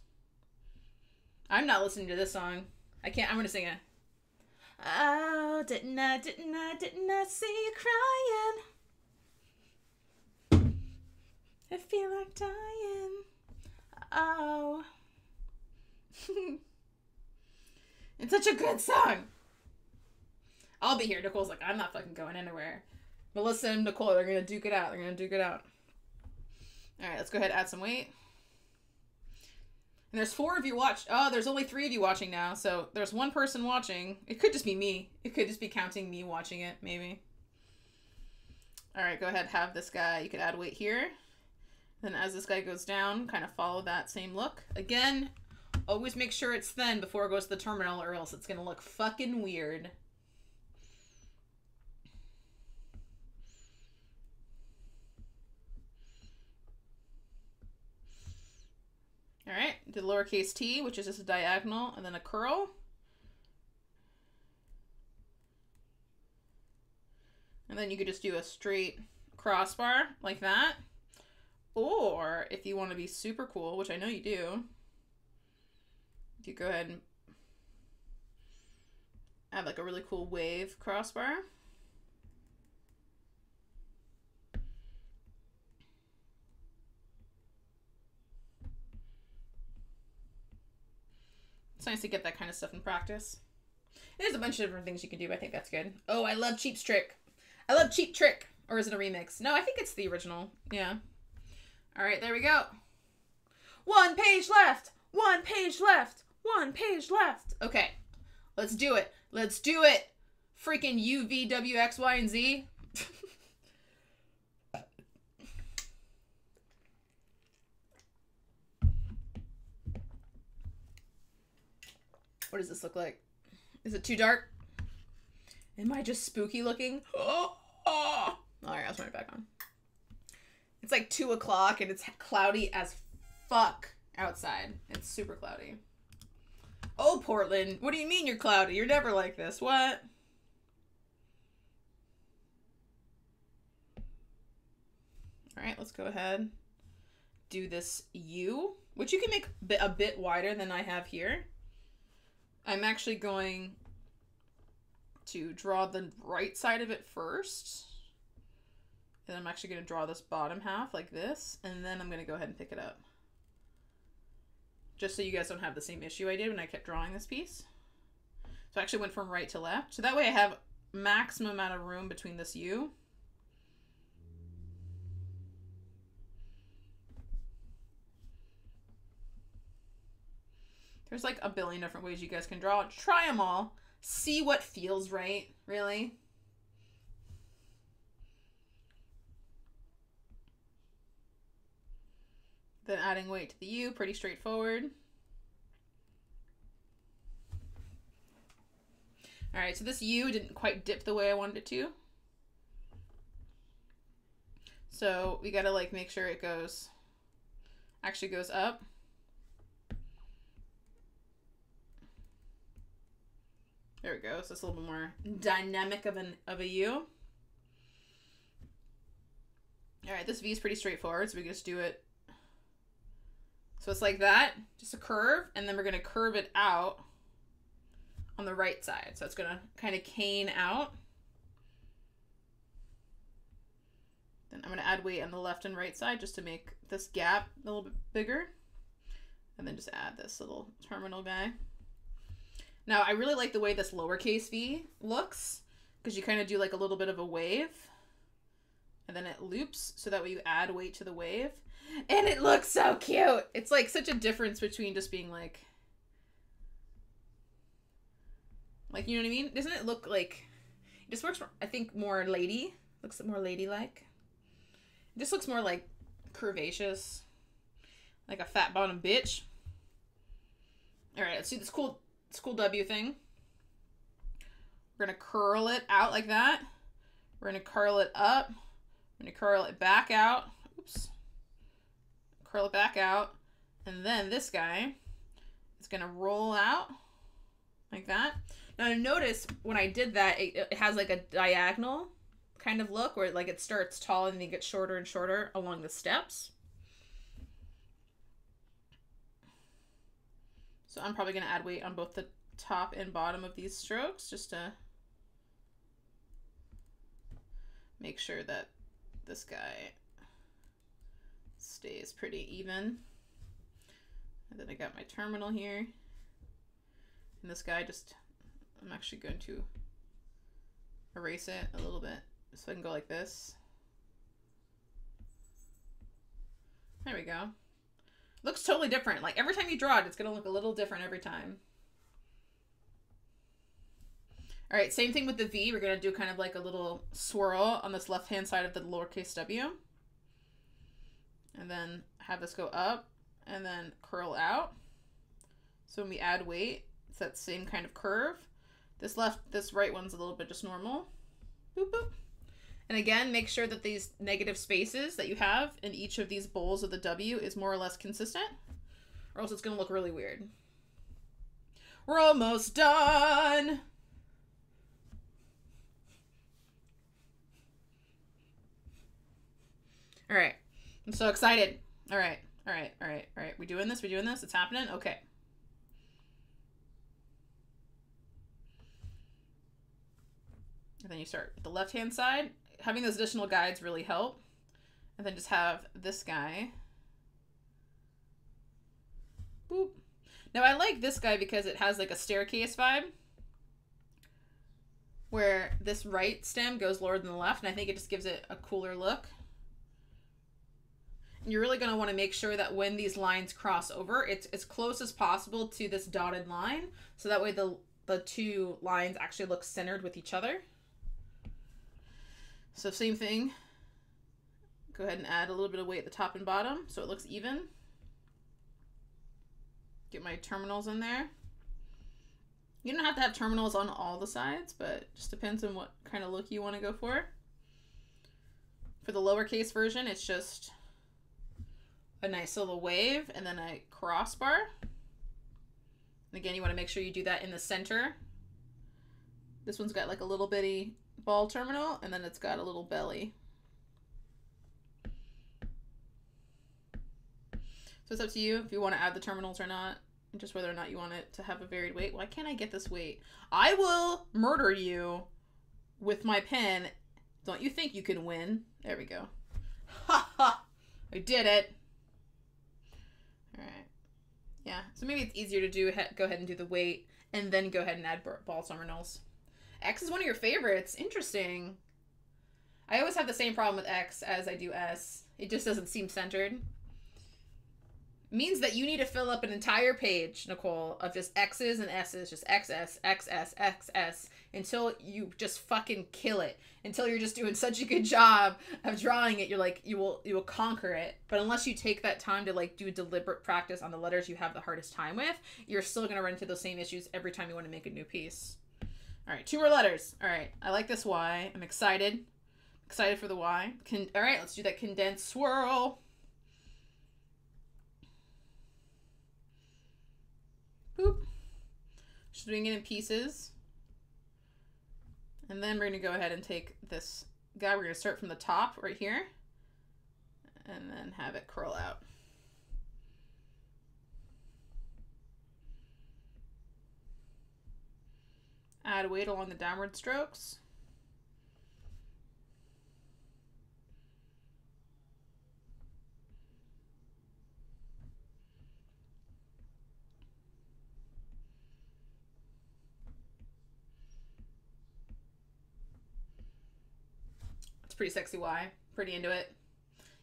I'm not listening to this song. I can't. I'm going to sing it. Oh, didn't I see you crying? I feel like dying. Oh. It's such a good song. I'll be here. Nicole's like, I'm not fucking going anywhere. Melissa and Nicole, they're going to duke it out. They're going to duke it out. All right, let's go ahead and add some weight. And there's 4 of you there's only 3 of you watching now. So there's one person watching. It could just be me. It could just be counting me watching it, maybe. All right, go ahead, have this guy. You could add weight here. Then as this guy goes down, kind of follow that same look. Again, always make sure it's thin before it goes to the terminal, or else it's going to look fucking weird. All right, the lowercase t, which is just a diagonal, and then a curl. And then you could just do a straight crossbar like that. Or if you want to be super cool, which I know you do, you go ahead and add like a really cool wave crossbar. It's nice to get that kind of stuff in practice. There's a bunch of different things you can do. I think that's good. Oh, I love Cheap Trick. I love Cheap Trick. Or is it a remix? No, I think it's the original. Yeah. All right, there we go. 1 page left. 1 page left. 1 page left. Okay, let's do it. Let's do it. Freaking U, V, W, X, Y, and Z. What does this look like? Is it too dark? Am I just spooky looking? Oh. All right, I'll turn it back on. It's like 2 o'clock and it's cloudy as fuck outside. It's super cloudy. Oh, Portland. What do you mean you're cloudy? You're never like this. What? right, let's go ahead. Do this U, which you can make a bit wider than I have here. I'm actually going to draw the right side of it first. And I'm actually going to draw this bottom half like this. And then I'm going to go ahead and pick it up. Just so you guys don't have the same issue I did when I kept drawing this piece. So I actually went from right to left. So that way I have maximum amount of room between this U. There's like a billion different ways you guys can draw. Try them all. See what feels right, really. Then adding weight to the U, pretty straightforward. All right, so this U didn't quite dip the way I wanted it to. So we gotta like make sure it actually goes up. There we go. So it's a little bit more dynamic of a U. All right, this V is pretty straightforward, so we can just do it. So it's like that, just a curve, and then we're gonna curve it out on the right side. So it's gonna kind of cane out. Then I'm gonna add weight on the left and right side just to make this gap a little bit bigger. And then just add this little terminal guy. Now, I really like the way this lowercase v looks because you kind of do like a little bit of a wave and then it loops so that way you add weight to the wave and it looks so cute. It's like such a difference between just being like, you know what I mean? Doesn't it look like, it just works, I think, more lady, looks more ladylike. It just looks more like curvaceous, like a fat bottom bitch. All right, let's do this cool W thing. We're gonna curl it out like that. We're gonna curl it up. We're gonna curl it back out. Oops. Curl it back out. And then this guy is gonna roll out like that. Now notice when I did that, it has like a diagonal kind of look where like it starts tall and then it gets shorter and shorter along the steps. So I'm probably going to add weight on both the top and bottom of these strokes just to make sure that this guy stays pretty even. And then I got my terminal here. And this guy I'm actually going to erase it a little bit so I can go like this. There we go. Looks totally different. Like every time you draw it, it's going to look a little different every time. All right, same thing with the V. We're going to do kind of like a little swirl on this left-hand side of the lowercase w. And then have this go up and then curl out. So when we add weight, it's that same kind of curve. This right one's a little bit just normal. Boop, boop. And again, make sure that these negative spaces that you have in each of these bowls of the W is more or less consistent, or else it's going to look really weird. We're almost done. All right. I'm so excited. All right. All right. All right. All right. We doing this? We doing this? It's happening? Okay. And then you start with the left-hand side. Having those additional guides really help. And then just have this guy. Boop. Now I like this guy because it has like a staircase vibe. Where this right stem goes lower than the left. And I think it just gives it a cooler look. And you're really going to want to make sure that when these lines cross over, it's as close as possible to this dotted line. So that way the two lines actually look centered with each other. So same thing, go ahead and add a little bit of weight at the top and bottom so it looks even. Get my terminals in there. You don't have to have terminals on all the sides, but it just depends on what kind of look you want to go for. For the lowercase version, it's just a nice little wave and then a crossbar. And again, you want to make sure you do that in the center. This one's got like a little bitty ball terminal, and then it's got a little belly. So it's up to you if you want to add the terminals or not, and just whether or not you want it to have a varied weight. Why can't I get this weight? I will murder you with my pen. Don't you think you can win? There we go. Ha ha! I did it. All right. Yeah. So maybe it's easier to do. Go ahead and do the weight, and then go ahead and add ball terminals. X is one of your favorites. Interesting. I always have the same problem with X as I do S. It just doesn't seem centered. Means that you need to fill up an entire page, Nicole, of just X's and S's, just XS, XS, XS, until you just fucking kill it. Until you're just doing such a good job of drawing it, you're like, you will conquer it. But unless you take that time to like do deliberate practice on the letters you have the hardest time with, you're still gonna run into those same issues every time you want to make a new piece. All right, 2 more letters. All right, I like this Y. I'm excited. Excited for the Y. All right, let's do that condensed swirl. Boop. Just doing it in pieces. And then we're going to go ahead and take this guy. We're going to start from the top right here. And then have it curl out. Add weight along the downward strokes. Pretty sexy Y. Pretty into it.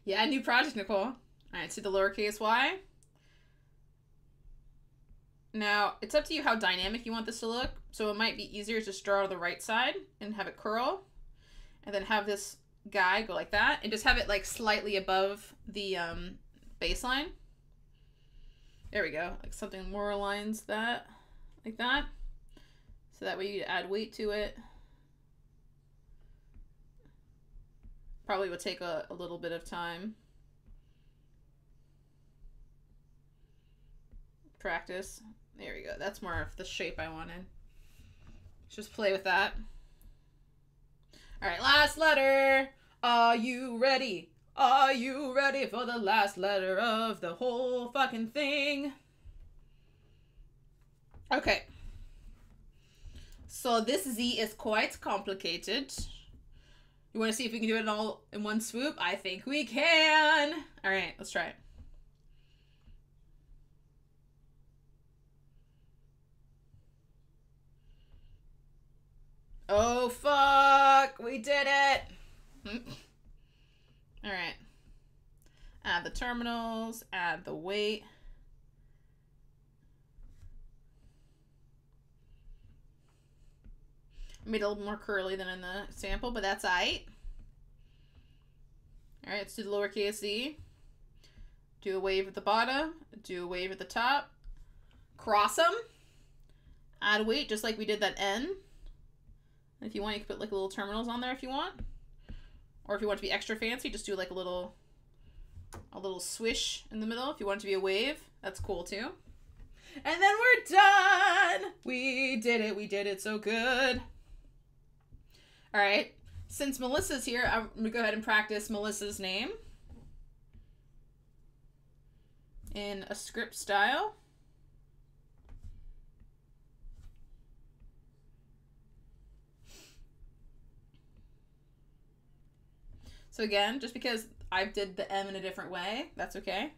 Yeah, new project, Nicole. All right, so the lowercase y. Now, it's up to you how dynamic you want this to look. So it might be easier to just draw to the right side and have it curl. And then have this guy go like that. And just have it like slightly above the baseline. There we go. Like something more aligns that. Like that. So that way you add weight to it. Probably would take a little bit of time. Practice. There we go. That's more of the shape I wanted. Just play with that. All right, last letter. Are you ready? Are you ready for the last letter of the whole fucking thing? Okay. So this Z is quite complicated. You want to see if we can do it all in one swoop? I think we can. All right, let's try it. Oh, fuck. We did it. All right. Add the terminals. Add the weight. Made it a little more curly than in the sample, but that's aight. All right, let's do the lowercase z. Do a wave at the bottom. Do a wave at the top. Cross them. Add weight, just like we did that N. And if you want, you can put like little terminals on there if you want. Or if you want to be extra fancy, just do like a little swish in the middle. If you want it to be a wave, that's cool too. And then we're done. We did it. We did it so good. All right, since Melissa's here, I'm gonna go ahead and practice Melissa's name in a script style. So again, just because I did the M in a different way, that's okay.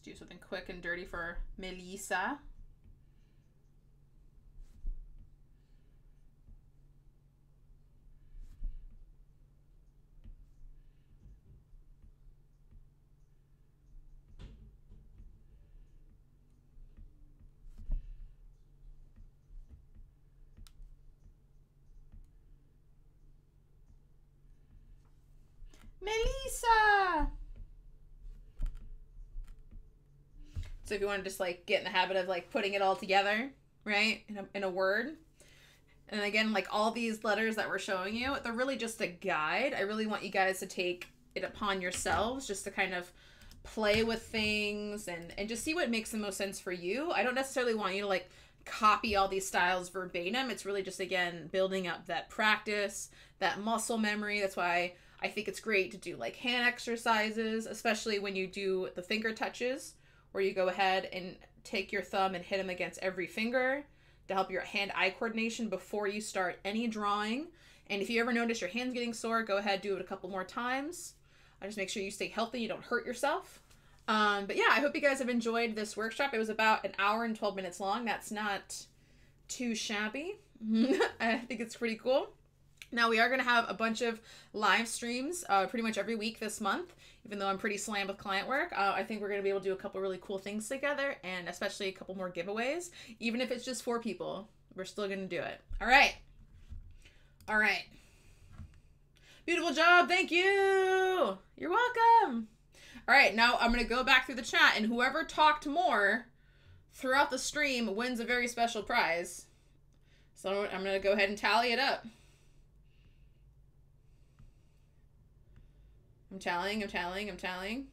Do something quick and dirty for Melissa. Melissa! So if you want to just like get in the habit of like putting it all together, right, in a word, And again, like all these letters that we're showing you, they're really just a guide. I really want you guys to take it upon yourselves just to kind of play with things and just see what makes the most sense for you. I don't necessarily want you to like copy all these styles verbatim. It's really just, again, building up that practice, that muscle memory. That's why I think it's great to do like hand exercises, especially when you do the finger touches, where you go ahead and take your thumb and hit them against every finger to help your hand-eye coordination before you start any drawing. And if you ever notice your hands getting sore, go ahead, do it a couple more times. Just make sure you stay healthy, you don't hurt yourself. But yeah, I hope you guys have enjoyed this workshop. It was about an hour and 12 minutes long. That's not too shabby. I think it's pretty cool. Now, we are going to have a bunch of live streams pretty much every week this month, even though I'm pretty slammed with client work. I think we're going to be able to do a couple really cool things together, and especially a couple more giveaways. Even if it's just 4 people, we're still going to do it. All right. All right. Beautiful job. Thank you. You're welcome. All right. Now I'm going to go back through the chat, and whoever talked more throughout the stream wins a very special prize. So I'm going to go ahead and tally it up. I'm tallying.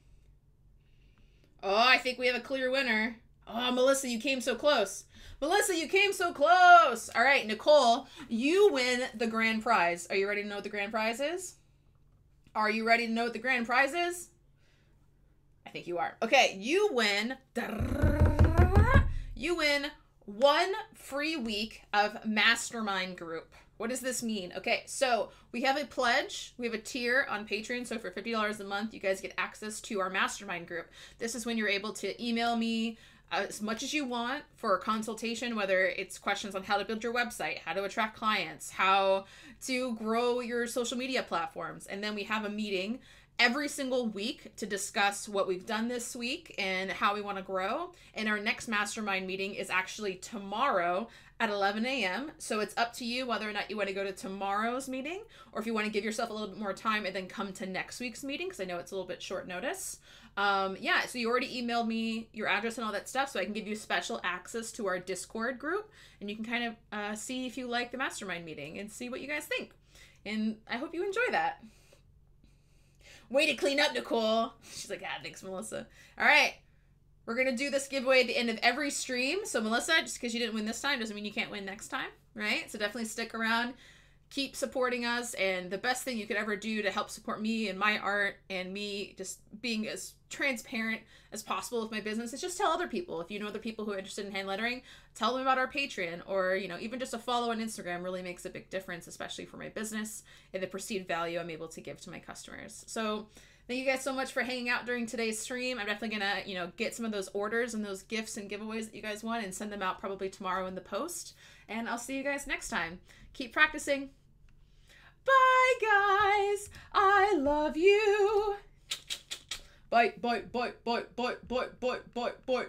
Oh, I think we have a clear winner. Oh, Melissa, you came so close. Melissa, you came so close. All right, Nicole, you win the grand prize. Are you ready to know what the grand prize is? Are you ready to know what the grand prize is? I think you are. Okay, you win 1 free week of Mastermind Group. What does this mean? Okay, so we have a pledge. We have a tier on Patreon. So for $50 a month, you guys get access to our Mastermind Group. This is when you're able to email me as much as you want for a consultation, whether it's questions on how to build your website, how to attract clients, how to grow your social media platforms. And then we have a meeting every single week to discuss what we've done this week and how we want to grow. And our next mastermind meeting is actually tomorrow at 11 a.m. So it's up to you whether or not you want to go to tomorrow's meeting, or if you want to give yourself a little bit more time and then come to next week's meeting, because I know it's a little bit short notice. Yeah, so you already emailed me your address and all that stuff, so I can give you special access to our Discord group, and you can kind of see if you like the mastermind meeting and see what you guys think. And I hope you enjoy that. Way to clean up, Nicole. She's like, thanks, Melissa. All right. We're going to do this giveaway at the end of every stream. So, Melissa, just because you didn't win this time doesn't mean you can't win next time, right? So definitely stick around. Keep supporting us. And the best thing you could ever do to help support me and my art and me just being as transparent as possible with my business is just tell other people. If you know other people who are interested in hand lettering, tell them about our Patreon, or, you know, even just a follow on Instagram really makes a big difference, especially for my business and the perceived value I'm able to give to my customers. So thank you guys so much for hanging out during today's stream. I'm definitely going to, you know, get some of those orders and those gifts and giveaways that you guys want and send them out probably tomorrow in the post. And I'll see you guys next time. Keep practicing. Bye, guys. I love you. Bye, bye, bye, bye, bye, bye, bye, bye, bye.